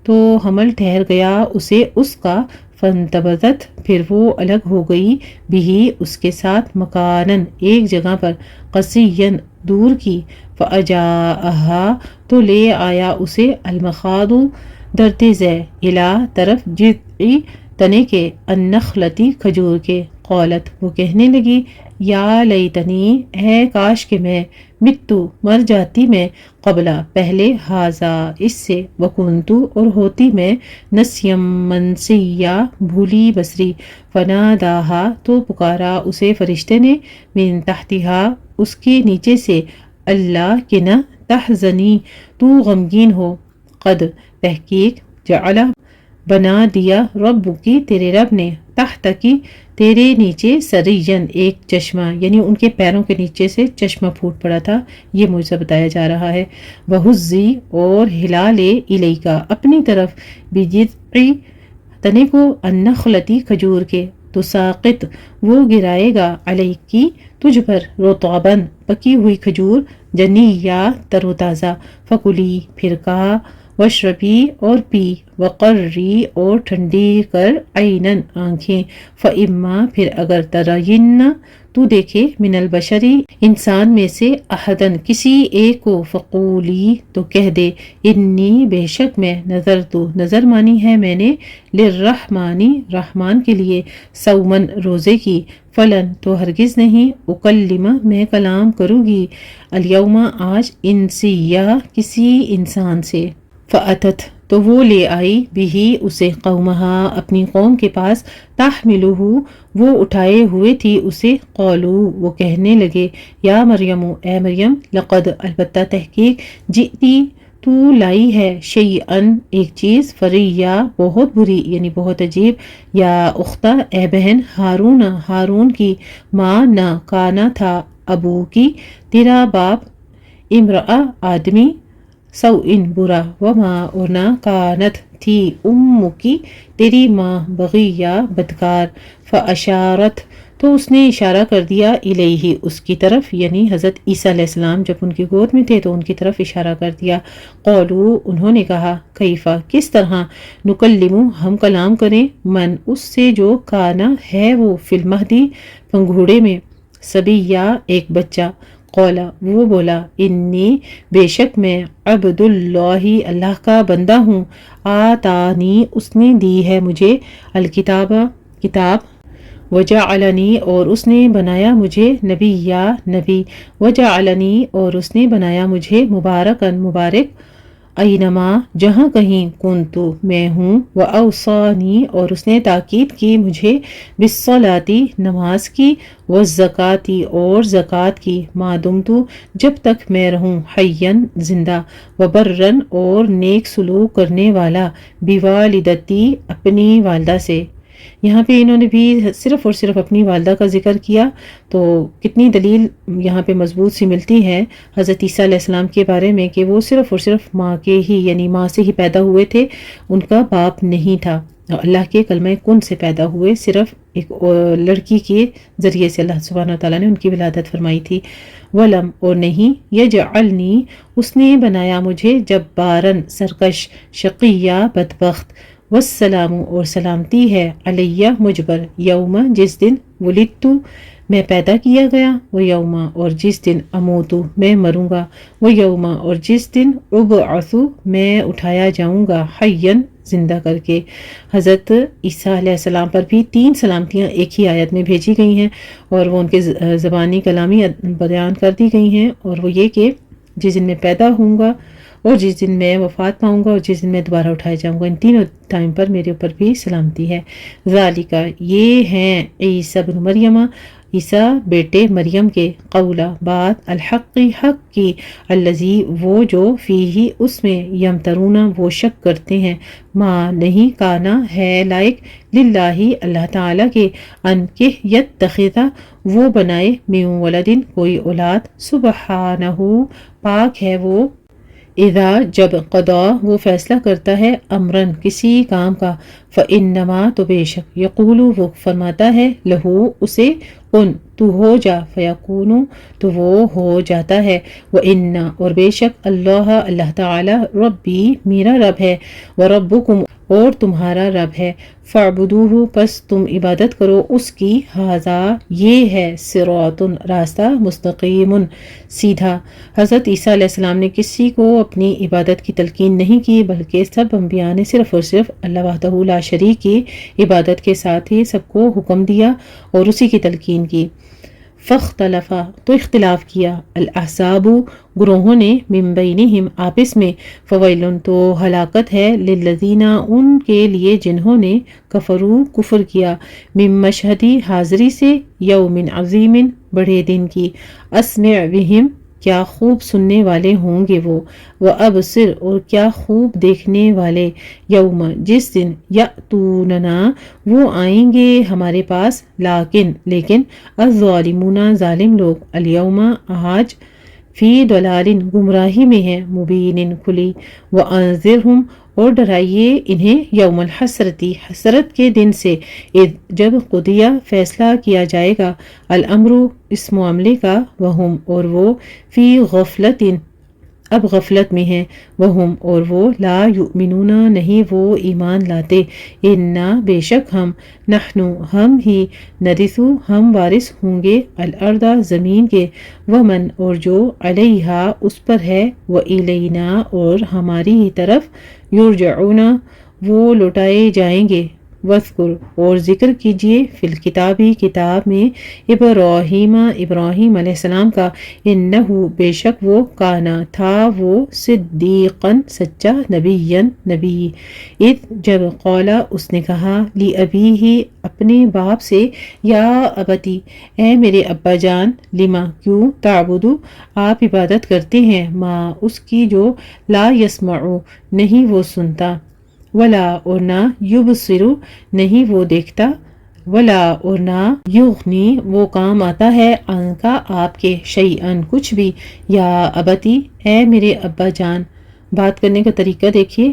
تو حمل ٹھہر گیا اسے اس کا، فانتبذت پھر وہ الگ ہو گئی، بھی اس کے ساتھ، مکاناً ایک جگہ پر، قصیاً دور کی، فاجاءہا تو لے آیا اسے، المخاض درد ذے، الی طرف، جذعی تنے کے، النخلتی کھجور کے، قالت وہ کہنے لگی، یا لیتنی اے کاش کہ میں، متو مر جاتی میں، قبلہ پہلے، ہذا اس سے، وکنتو اور ہوتی میں، نسیم منسیا بھولی بسری، فناداہا تو پکارا اسے فرشتے نے، من تحتہا اس کے نیچے سے، اللہ کہ نہ، تحزنی تو غمگین ہو، قد تحقیق، جعل بنا دیا، رب کی تیرے رب نے، تحت کی تیرے نیچے، سرین ایک چشمہ، یعنی ان کے پیروں کے نیچے سے چشمہ پھوٹ پڑا تھا، یہ مجھے بتایا جا رہا ہے۔ وہزی اور ہلا لے، الیکا اپنی طرف، بجذعی تنے کو، النخلتی کھجور کے، تساقط وہ گرائے گا، علیکی تجھ پر، رطباً پکی ہوئی کھجور، جنیہ تر و تازہ، فکلی پھر کھا، واشربی اور پی، وقرری اور ٹھنڈی کر، عیناً آنکھیں، فاما پھر اگر، ترین تو دیکھے، من البشری انسان میں سے، احدن کسی ایک کو، فقولی تو کہہ دے، انی بے شک میں، نذرتو نظر مانی ہے میں نے، للرحمانی رحمان کے لیے، صومن روزے کی، فلن تو ہرگز نہیں، اکلم میں کلام کروں گی، الیوم آج، انسیہ کسی انسان سے، فاتت تو وہ لے آئی بھی اسے قومہا اپنی قوم کے پاس، تحملہ وہ اٹھائے ہوئے تھی اسے، قولو وہ کہنے لگے، یا مریم اے مریم، لقد البتہ تحقیق، جئتی تو لائی ہے، شیئن ایک چیز، فریا بہت بری یعنی بہت عجیب، یا اختہ اے بہن، ہارون ہارون کی، ماں نہ کانا تھا، ابو کی تیرا باپ، امرأ آدمی، سو ان برا، وما اور نہ کانت تھی، ام کی تیری ماں، بغیہ بدکار، فاشارت تو اس نے اشارہ کر دیا، الیہ اس کی طرف یعنی حضرت عیسیٰ علیہ السلام جب ان کی گود میں تھے تو ان کی طرف اشارہ کر دیا، قولو انہوں نے کہا، کیفا کس طرح، نکلم ہم کلام کریں، من اس سے جو کانا ہے وہ فی المہدی پنگھوڑے میں، صبیہ ایک بچہ، قولا وہ بولا، انی بے شک میں، عبد اللہ اللہ کا بندہ ہوں، آتانی اس نے دی ہے مجھے، الکتاب کتاب، وجعلنی اور اس نے بنایا مجھے، نبی یا نبی، وجعلنی اور اس نے بنایا مجھے، مبارکن مبارک، اینما جہاں کہیں، کنتو میں ہوں، واوصانی اور اس نے تاکید کی مجھے، بالصلاۃ نماز کی، والزکاۃ اور زکوٰۃ کی، ما دمتو جب تک میں رہوں، حیًّا زندہ، وبرًا اور نیک سلوک کرنے والا، بوالدتی اپنی والدہ سے۔ یہاں پہ انہوں نے بھی صرف اور صرف اپنی والدہ کا ذکر کیا، تو کتنی دلیل یہاں پہ مضبوط سی ملتی ہے حضرت عیسیٰ علیہ السلام کے بارے میں کہ وہ صرف اور صرف ماں کے ہی یعنی ماں سے ہی پیدا ہوئے تھے، ان کا باپ نہیں تھا، اللہ کے کلمہ کن سے پیدا ہوئے، صرف ایک لڑکی کے ذریعے سے اللہ سبحانہ وتعالیٰ نے ان کی ولادت فرمائی تھی۔ ولم اور نہیں، یجعلنی اس نے بنایا مجھے، جبارن سرکش، شقیہ بدبخت، والسلام اور سلامتی ہے، علیہ مجھ پر، یوم جس دن، ولدت میں پیدا کیا گیا، و یوم اور جس دن، اموت میں مروں گا، و یوم اور جس دن، ابعث میں اٹھایا جاؤں گا، حیًّا زندہ کر کے۔ حضرت عیسیٰ علیہ السلام پر بھی 3 سلامتیاں ایک ہی آیت میں بھیجی گئی ہیں، اور وہ ان کے زبانی کلامی بیان کر دی گئی ہیں، اور وہ یہ کہ جس دن میں پیدا ہوں گا، اور جس دن میں وفات پاؤں گا، اور جس دن میں دوبارہ اٹھایا جاؤں گا، ان تینوں ٹائم پر میرے اوپر بھی سلامتی ہے۔ ذالک یہ ہیں، عیسیٰ بن مریم عیسیٰ بیٹے مریم کے، قولا بات، الحق حق کی، الذی وہ جو، فیہ اس میں، یمترون وہ شک کرتے ہیں، ما نہیں کانا ہے لائق، للہ اللہ تعالیٰ کے، ان کہ یتخذ وہ بنائے، من ولدن کوئی اولاد، سبحانہ پاک ہے وہ، اذا جب، قضا وہ فیصلہ کرتا ہے، امرن کسی کام کا، فانما تو بے شک، یقول وہ فرماتا ہے، لہو اسے، کن تو ہو جا، فیکون تو وہ ہو جاتا ہے، وان اور بے شک، اللہ تعالی، ربی میرا رب ہے، وربکم اور تمہارا رب ہے، فاعبدوہ پس تم عبادت کرو اس کی، ھذا یہ ہے، صراط راستہ، مستقیم سیدھا۔ حضرت عیسیٰ علیہ السلام نے کسی کو اپنی عبادت کی تلقین نہیں کی، بلکہ سب انبیاء نے صرف اور صرف اللہ وحدہ لا شریک کی عبادت کے ساتھ ہی سب کو حکم دیا اور اسی کی تلقین کی۔ فاختلفا تو اختلاف کیا، الاحزاب گروہوں نے، من بینہم آپس میں، فویلن تو ہلاکت ہے، للذین ان کے لیے جنہوں نے، کفروا کفر کیا، من مشہدی حاضری سے، یوم عظیم بڑے دن کی، اسمع بہم کیا خوب سننے والے ہوں گے وہ، وابصر اور کیا خوب دیکھنے والے، یوم جس دن، یأتوننا وہ آئیں گے ہمارے پاس، لیکن الظالمون ظالم لوگ، الیوم آج، فی ضلال گمراہی میں ہے، مبین کھلی، وانذرہم اور ڈرائیے انہیں، یوم الحسرتی حسرت کے دن سے، اذ جب قضیہ فیصلہ کیا جائے گا، الامر اس معاملے کا، وہم اور وہ، فی غفلت اب غفلت میں ہیں، وہم اور وہ، لا یؤمنون نہیں وہ ایمان لاتے، انا بے شک ہم، نحن ہم ہی، نرثو ہم وارث ہوں گے، الارض زمین کے، ومن اور جو، علیہا اس پر ہے، والینا اور ہماری ہی طرف، یرجعون وہ لوٹائے جائیں گے، وذکر اور ذکر کیجیے فی الکتابی کتاب میں ابراہیم ابراہیم علیہ السلام کا انہو بے شک وہ کانا تھا وہ صدیقاً سچا نبیًا نبی اذ جب قولا اس نے کہا لی ابیہ اپنے باپ سے یا ابتی اے میرے ابا جان لما کیوں تعبدو آپ عبادت کرتے ہیں ما اس کی جو لا یسمعو نہیں وہ سنتا ولا اور نہ یبصرو نہیں وہ دیکھتا ولا اور نہ یغنی وہ کام آتا ہے ان کا آپ کے شیئن کچھ بھی یا ابتی اے میرے ابا جان بات کرنے کا طریقہ دیکھیے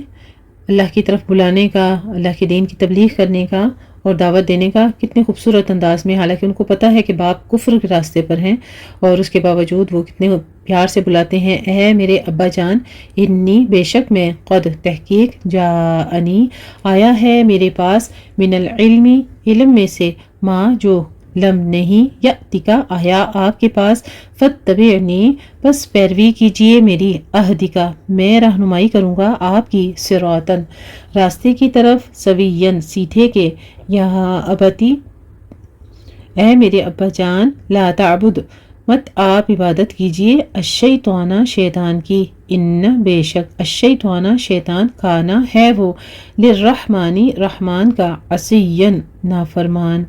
اللہ کی طرف بلانے کا اللہ کے دین کی تبلیغ کرنے کا اور دعوت دینے کا کتنے خوبصورت انداز میں حالانکہ ان کو پتہ ہے کہ باپ کفر کے راستے پر ہیں اور اس کے باوجود وہ کتنے پیار سے بلاتے ہیں اے میرے ابا جان انی بے شک میں قد تحقیق جاءنی آیا ہے میرے پاس من العلم علم میں سے ما جو لم نہیں یأتک آیا آپ کے پاس فاتبعنی بس پیروی کیجیے میری اہدکا میں رہنمائی کروں گا آپ کی صراطن راستے کی طرف سویًا سیدھے کے یہاں ابتی اے میرے ابا جان لا تعبد مت آپ عبادت کیجیے الشیطان شیطان کی ان بے شک الشیطان شیطان کانا ہے وہ للرحمن رحمان کا عصیًا نافرمان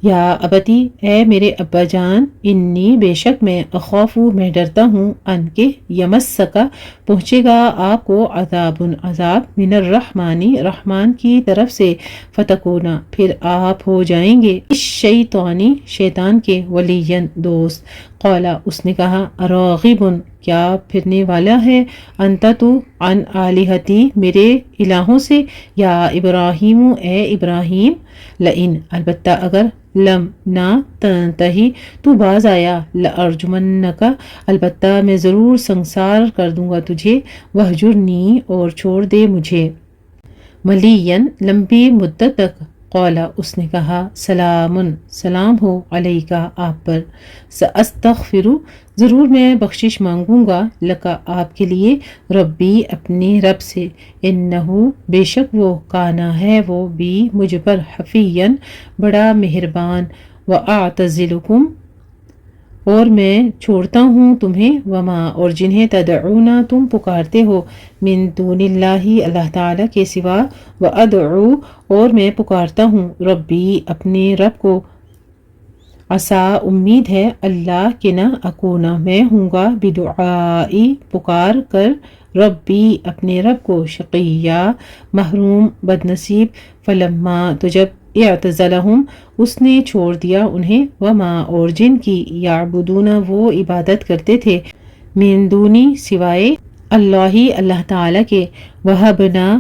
یا ابتی اے میرے ابا جان انی بے شک میں اخاف میں ڈرتا ہوں ان کے یمسکا پہنچے گا آپ کو عذاب من الرحمن رحمان کی طرف سے فتکونا پھر آپ ہو جائیں گے اس شیطانی شیطان کے ولین دوست قولا اس نے کہا راغب کیا پھرنے والا ہے انت تو عن آلہتی میرے الہوں سے یا ابراہیم اے ابراہیم لئن البتہ اگر لم نہ تنتہی تو باز آیا لارجمنک البتہ میں ضرور سنسار کر دوں گا تجھے وہجرنی اور چھوڑ دے مجھے ملین لمبی مدت تک قولا اس نے کہا سلام سلام ہو علیکا آپ پر ساستغفر ضرور میں بخشش مانگوں گا لکا آپ کے لیے ربی اپنے رب سے انہو بے شک وہ کانا ہے وہ بھی مجھ پر حفیًا بڑا مہربان واعتزلکم اور میں چھوڑتا ہوں تمہیں وما اور جنہیں تدعونا تم پکارتے ہو من دون اللہ اللہ تعالیٰ کے سوا وادعو اور میں پکارتا ہوں ربی اپنے رب کو عسا امید ہے اللہ کہ نہ اکونا میں ہوں گا بدعائی پکار کر ربی اپنے رب کو شقیہ محروم بدنصیب فلما تو جب اعتزلہم اس نے چھوڑ دیا انہیں وما اور جن کی یعبدون وہ عبادت کرتے تھے من دونی سوائے اللہ تعالیٰ کے وہبنا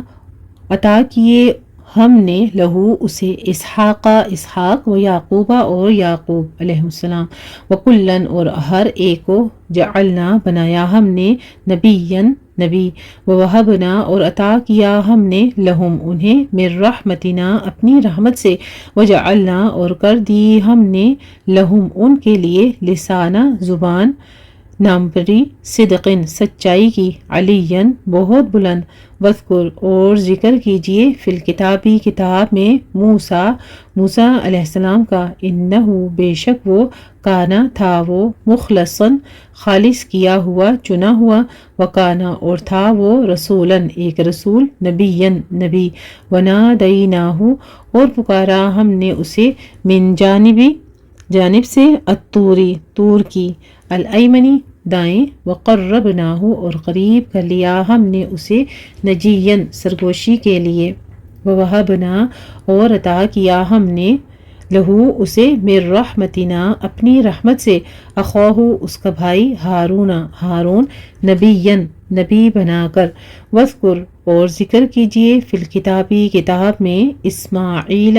عطا کیے ہم نے لہو اسے اسحاق و یعقوبہ اور یعقوب علیہ السلام وکلن اور ہر ایک کو جعلنا بنایا ہم نے نبیًا نبی ووہبنا اور عطا کیا ہم نے لہم انہیں من رحمتنا اپنی رحمت سے وجعلنا اور کر دی ہم نے لہم ان کے لیے لسانہ زبان نامپری صدقن سچائی کی علیًا بہت بلند وذکر اور ذکر کیجیے فی الکتابی کتاب میں موسیٰ علیہ السلام کا انہو بے شک وہ کانا تھا وہ مخلصاً خالص کیا ہوا چنا ہوا وکانا اور تھا وہ رسولاً ایک رسول نبیًا نبی ونادیناہو اور پکارا ہم نے اسے من جانب سے الطوری طور کی الایمنی دائیں وقربناہ اور قریب کر لیا ہم نے اسے نجیًا سرگوشی کے لیے ووہبنا اور عطا کیا ہم نے لہو اسے من رحمتنا اپنی رحمت سے اخواہ اس کا بھائی ہارون نبیًا نبی بنا کر وذکر اور ذکر کیجیے فی الکتابی کتاب میں اسماعیل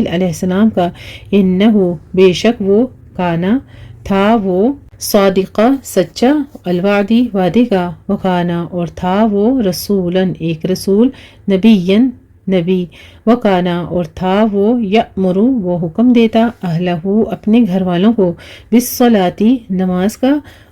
علیہ السلام کا انہو بے شک وہ کانا تھا وہ صادقہ سچا الوعدی وعدے کا وکانا اور تھا وہ رسولاً ایک رسول نبیًا نبی وکانا اور تھا وہ یأمرو وہ حکم دیتا اہلہو اپنے گھر والوں کو بالصلاۃ نماز کا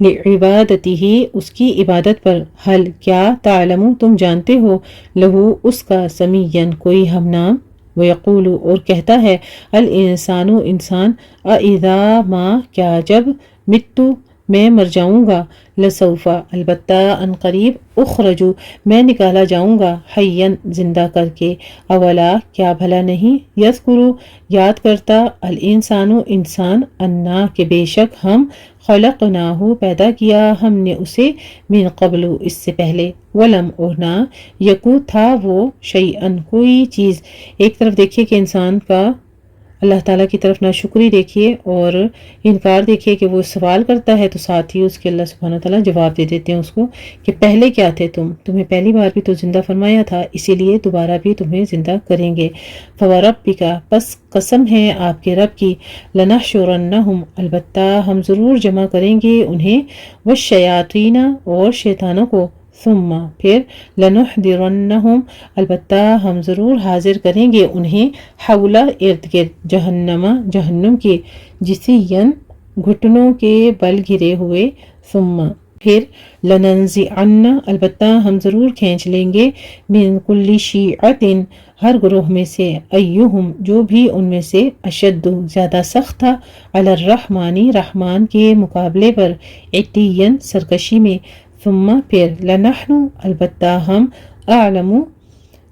لعبادتہ اس کی عبادت پر، حل کیا، تعلم تم جانتے ہو، لہو اس کا، سمیًا کوئی ہم نام، ویقول اور کہتا ہے، الانسان انسان، اذا ما کیا جب، متو میں مر جاؤں گا، لسوف البتہ ان قریب، اخرج میں نکالا جاؤں گا، حیًا زندہ کر کے، اولا کیا بھلا نہیں، یذکر یاد کرتا، الانسان انسان، انا کہ بے شک ہم، خلقناہ پیدا کیا ہم نے اسے، من قبل اس سے پہلے، ولم اور نہ، یکو تھا وہ، شیئن کوئی چیز۔ ایک طرف دیکھیے کہ انسان کا اللہ تعالیٰ کی طرف ناشکری دیکھیے اور انکار دیکھیے کہ وہ سوال کرتا ہے، تو ساتھ ہی اس کے اللہ سبحانہ تعالیٰ جواب دے دیتے ہیں اس کو کہ پہلے کیا تھے تمہیں پہلی بار بھی تو زندہ فرمایا تھا، اسی لیے دوبارہ بھی تمہیں زندہ کریں گے۔ فوربک پس قسم ہے آپ کے رب کی، لنحشرنہم البتہ ہم ضرور جمع کریں گے انہیں، والشیاطین اور شیطانوں کو، ثم پھر، لنحضرنہم البتہ ہم ضرور حاضر کریں گے انہیں، حول ارد گرد، جہنم جہنم کے، جثین گھٹنوں کے بل گرے ہوئے، ثم پھر، لننزعن البتہ ہم ضرور کھینچ لیں گے، من کل شیعۃ ہر گروہ میں سے، ایہم جو بھی ان میں سے، اشد زیادہ سخت تھا، علی الرحمن رحمان کے مقابلے پر، عتین سرکشی میں، ثم پھر، لنحن البتہ ہم، اعلم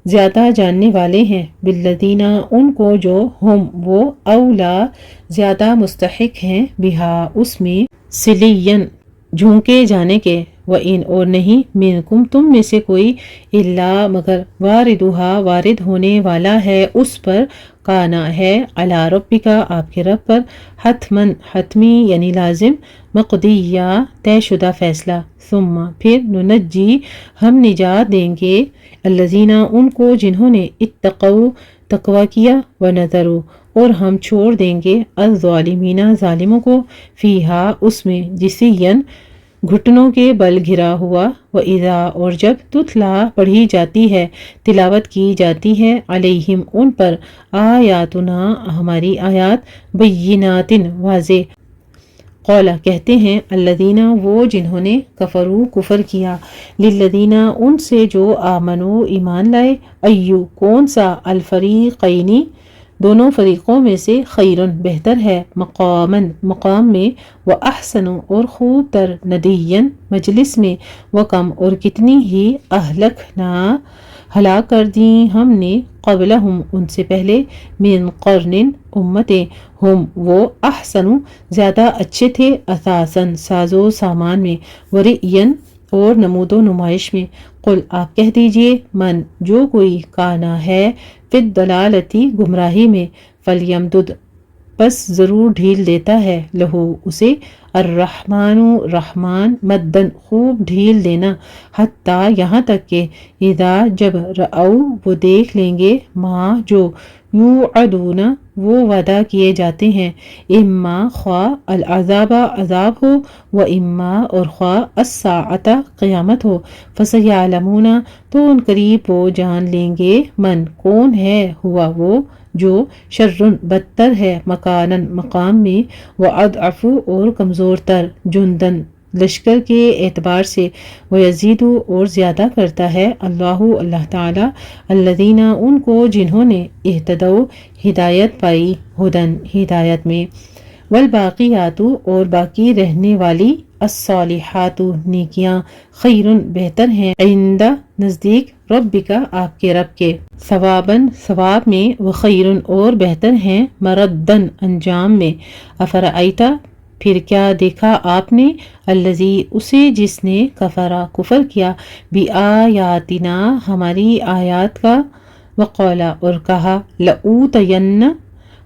زیادہ جاننے والے ہیں، بالذین ان کو جو، ہم وہ، اولا زیادہ مستحق ہیں، بہا اس میں، سلین جھونکے جانے کے، وَإِنْ اور نہیں، منکم تم میں سے کوئی، الا مگر، واردھا وارد ہونے والا ہے اس پر، کانا ہے، علی ربک آپ کے رب پر، حتماً حتمی یعنی لازم، مقضیہ طے شدہ فیصلہ، ثم پھر، ننجی ہم نجات دیں گے، الذین ان کو جنہوں نے، اتقوا تقوی کیا، ونذر اور ہم چھوڑ دیں گے، الظالمین ظالموں کو، فیہا اس میں، جثین گھٹنوں کے بل گھرا ہوا، وَإِذَا اور جب، تتلا پڑھی جاتی ہے، تلاوت کی جاتی ہے، علیہم ان پر، آیاتنا ہماری آیات، بینات واضح، قولا کہتے ہیں، الذین وہ جنہوں نے، کفروا کفر کیا، للذین ان سے جو، آمنوا ایمان لائے، ایو کون سا، الفریقین دونوں فریقوں میں سے، خیرن بہتر ہے، مقاماً مقام میں، واحسن اور خوب تر، ندیاً مجلس میں، وکم اور کتنی ہی، اہلکنا ہلاک کر دیں ہم نے، قبلہم ان سے پہلے، من قرن امتیں، ہم وہ، احسن زیادہ اچھے تھے، اثاثاً ساز و سامان میں، ورئین اور نمود و نمائش میں، قل آپ کہہ دیجئے، من جو کوئی، کانا ہے، فی الضلالتی گمراہی میں، فلیمدد پس ضرور ڈھیل دیتا ہے، لہو اسے، الرحمن رحمان، مدن خوب ڈھیل دینا، حتیٰ یہاں تک کہ، اذا جب، رأو وہ دیکھ لیں گے، ما جو، یوعدون وہ وعدہ کیے جاتے ہیں، اما خواہ، العذاب عذاب ہو، و اما اور خواہ، الساعۃ قیامت ہو، فسیعلمون تو ان قریب وہ جان لیں گے، من کون ہے، ہوا وہ جو، شرٌ بدتر ہے، مکاناً مقام میں، واضعف اور کمزور تر، جنداً لشکر کے اعتبار سے، ویزید اور زیادہ کرتا ہے، اللہ تعالی، الذین ان کو جنہوں نے، اہتدوا ہدایت پائی، ہدن ہدایت میں، والباقیات اور باقی رہنے والی، الصالحات نیکیاں، خیرٌ بہتر ہیں، عند نزدیک، ربک آپ کے رب کے، ثواباً ثواب میں، وخیرٌ اور بہتر ہیں، مرداً انجام میں، افرأیت پھر کیا دیکھا آپ نے، الذی اسے جس نے، کفرا کفر کیا، بآیاتنا ہماری آیات کا، وقالا اور کہا، لأوتین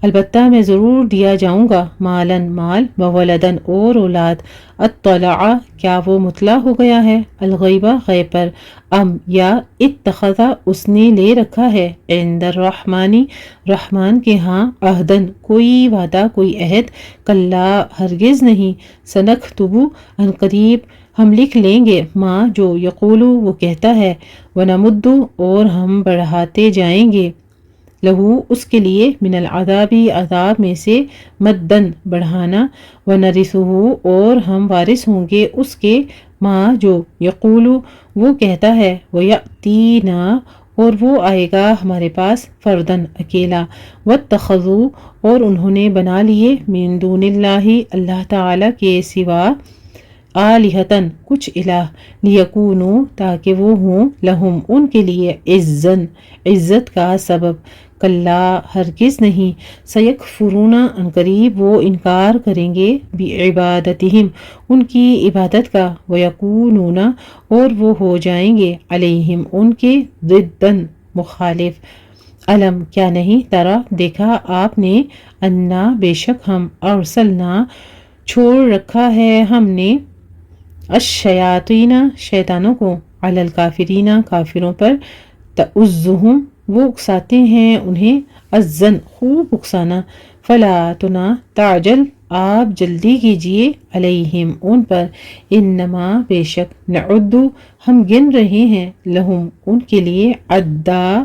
البتہ میں ضرور دیا جاؤں گا، مالاً مال، وولداً اور اولاد، اطلع کیا وہ مطلع ہو گیا ہے، الغیب غیب پر، ام یا، اتخذ اس نے لے رکھا ہے، عند الرحمن رحمان کے ہاں، عہداً کوئی وعدہ کوئی عہد، کلا ہرگز نہیں، سنکتب ان قریب ہم لکھ لیں گے، ما جو، یقول وہ کہتا ہے، ونمد اور ہم بڑھاتے جائیں گے، لہو اس کے لیے من العذابی عذاب میں سے مدن بڑھانا ونرثہ اور ہم وارث ہوں گے اس کے ماں جو یقول وہ کہتا ہے ویأتینا اور وہ آئے گا ہمارے پاس فردن اکیلا واتخذوا اور انہوں نے بنا لیے من دون اللہ اللہ تعالی کے سوا آلہتن کچھ الہ لیکونوا تاکہ وہ ہوں لہم ان کے لیے عزت کا سبب کلا ہرگز نہیں سیکفرون ان قریب وہ انکار کریں گے بعبادتہم ان کی عبادت کا ویکونون اور وہ ہو جائیں گے علیہم ان کے ضدن مخالف علم کیا نہیں ترا دیکھا آپ نے انا بے شک ہم ارسلنا چھوڑ رکھا ہے ہم نے الشیاطین شیطانوں کو علی الکافرین کافروں پر تعزہم وہ اکساتے ہیں انہیں عزن خوب اکسانا فلا تنا تعجل آپ جلدی کیجئے علیہم ان پر انما بے شک نعد ہم گن رہے ہیں لہم ان کے لیے عدا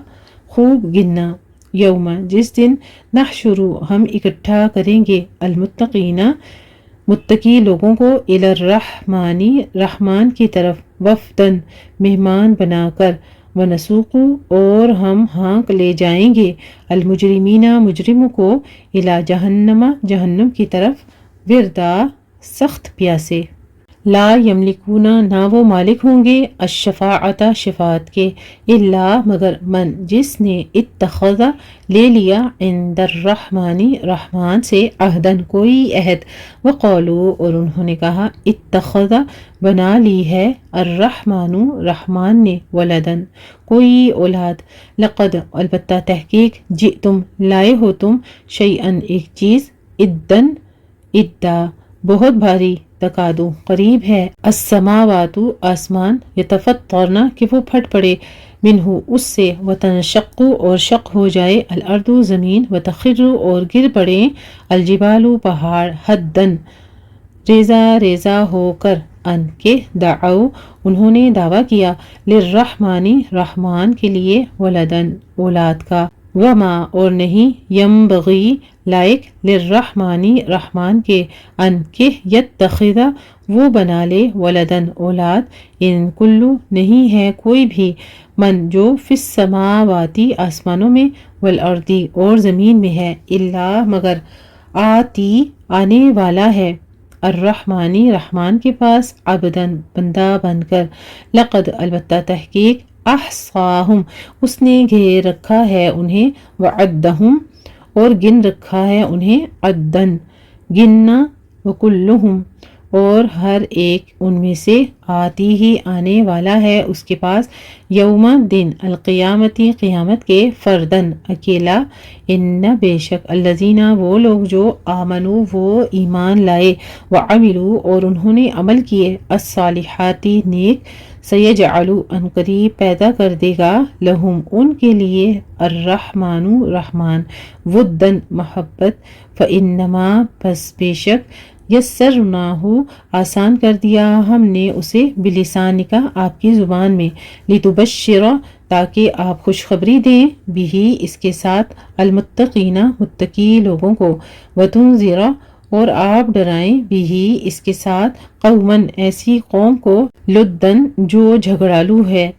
خوب گننا یوم جس دن نحشر ہم اکٹھا کریں گے المتقین متقی لوگوں کو الی الرحمانی رحمان کی طرف وفدن مہمان بنا کر ونسوق اور ہم ہانک لے جائیں گے المجرمین مجرموں کو الی جہنم جہنم کی طرف وردا سخت پیاسے لا یملکون نہ وہ مالک ہوں گے الشفاعت شفاعت کے الا مگر من جس نے اتخذ لے لیا عند الرحمن رحمان سے عہدن کوئی عہد وقالوا اور انہوں نے کہا اتخذ بنا لی ہے الرحمن رحمان نے ولدن کوئی اولاد لقد البتہ تحقیق جئتم لائے ہو تم شیئن ایک چیز ادن ادا بہت بھاری تکادو قریب ہے السماوات آسمان یتفطرن کہ وہ پھٹ پڑے منہ اس سے وتنشق اور شق ہو جائے الارض زمین وتخر اور گر پڑے الجبال پہاڑ حدن ریزہ ریزہ ہو کر ان کے دعو انہوں نے دعویٰ کیا للرحمن رحمان کے لیے ولدن اولاد کا وما اور نہیں ینبغی لائق للرحمن رحمان کے ان کے یتخذ وہ بنا لے ولدن اولاد ان کلو نہیں ہے کوئی بھی من جو فی السماواتی آسمانوں میں والارضی اور زمین میں ہے الا مگر آتی آنے والا ہے الرحمن رحمان کے پاس عبدن بندہ بن کر لقد البتہ تحقیق احصاہم اس نے گھیر رکھا ہے انہیں وعدہم اور گن رکھا ہے انہیں عدن گننا وکلہم اور ہر ایک ان میں سے آتی ہی آنے والا ہے اس کے پاس یوم دن القیامتی قیامت کے فردن اکیلا ان بے شک الذین وہ لوگ جو آمنوا وہ ایمان لائے وعملوا اور انہوں نے عمل کیے الصالحاتی نیک سیجعل ان قریب پیدا کر دے گا لہم ان کے لیے الرحمن رحمان ودن محبت فانما پس بے شک یسرناہ آسان کر دیا ہم نے اسے بلسانک آپ کی زبان میں لتبشر تاکہ آپ خوشخبری دیں بھی اس کے ساتھ المتقین متقی لوگوں کو وتنذر اور آپ ڈرائیں بھی اس کے ساتھ قومن ایسی قوم کو لدن جو جھگڑالو ہے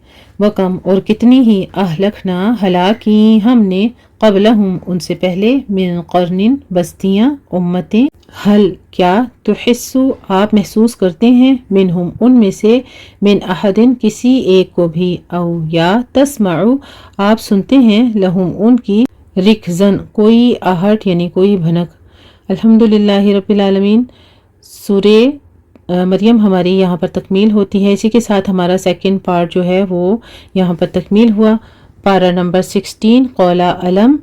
وکم اور کتنی ہی اہلکنا ہلاکی ہم نے قبلہم ان سے پہلے من قرن بستیاں امتیں حل کیا تحسو آپ محسوس کرتے ہیں منہم ان میں سے من احدن کسی ایک کو بھی او یا تسمعو آپ سنتے ہیں لہم ان کی رکزن کوئی آہٹ یعنی کوئی بھنک الحمدللہ رب العالمین سورہ مریم ہماری یہاں پر تکمیل ہوتی ہے اسی کے ساتھ ہمارا سیکنڈ پارٹ جو ہے وہ یہاں پر تکمیل ہوا پارہ نمبر 16 قولا علم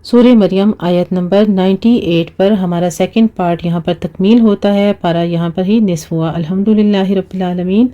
سورہ مریم آیت نمبر 98 پر ہمارا سیکنڈ پارٹ یہاں پر تکمیل ہوتا ہے پارہ یہاں پر ہی نصف ہوا الحمدللہ رب العالمین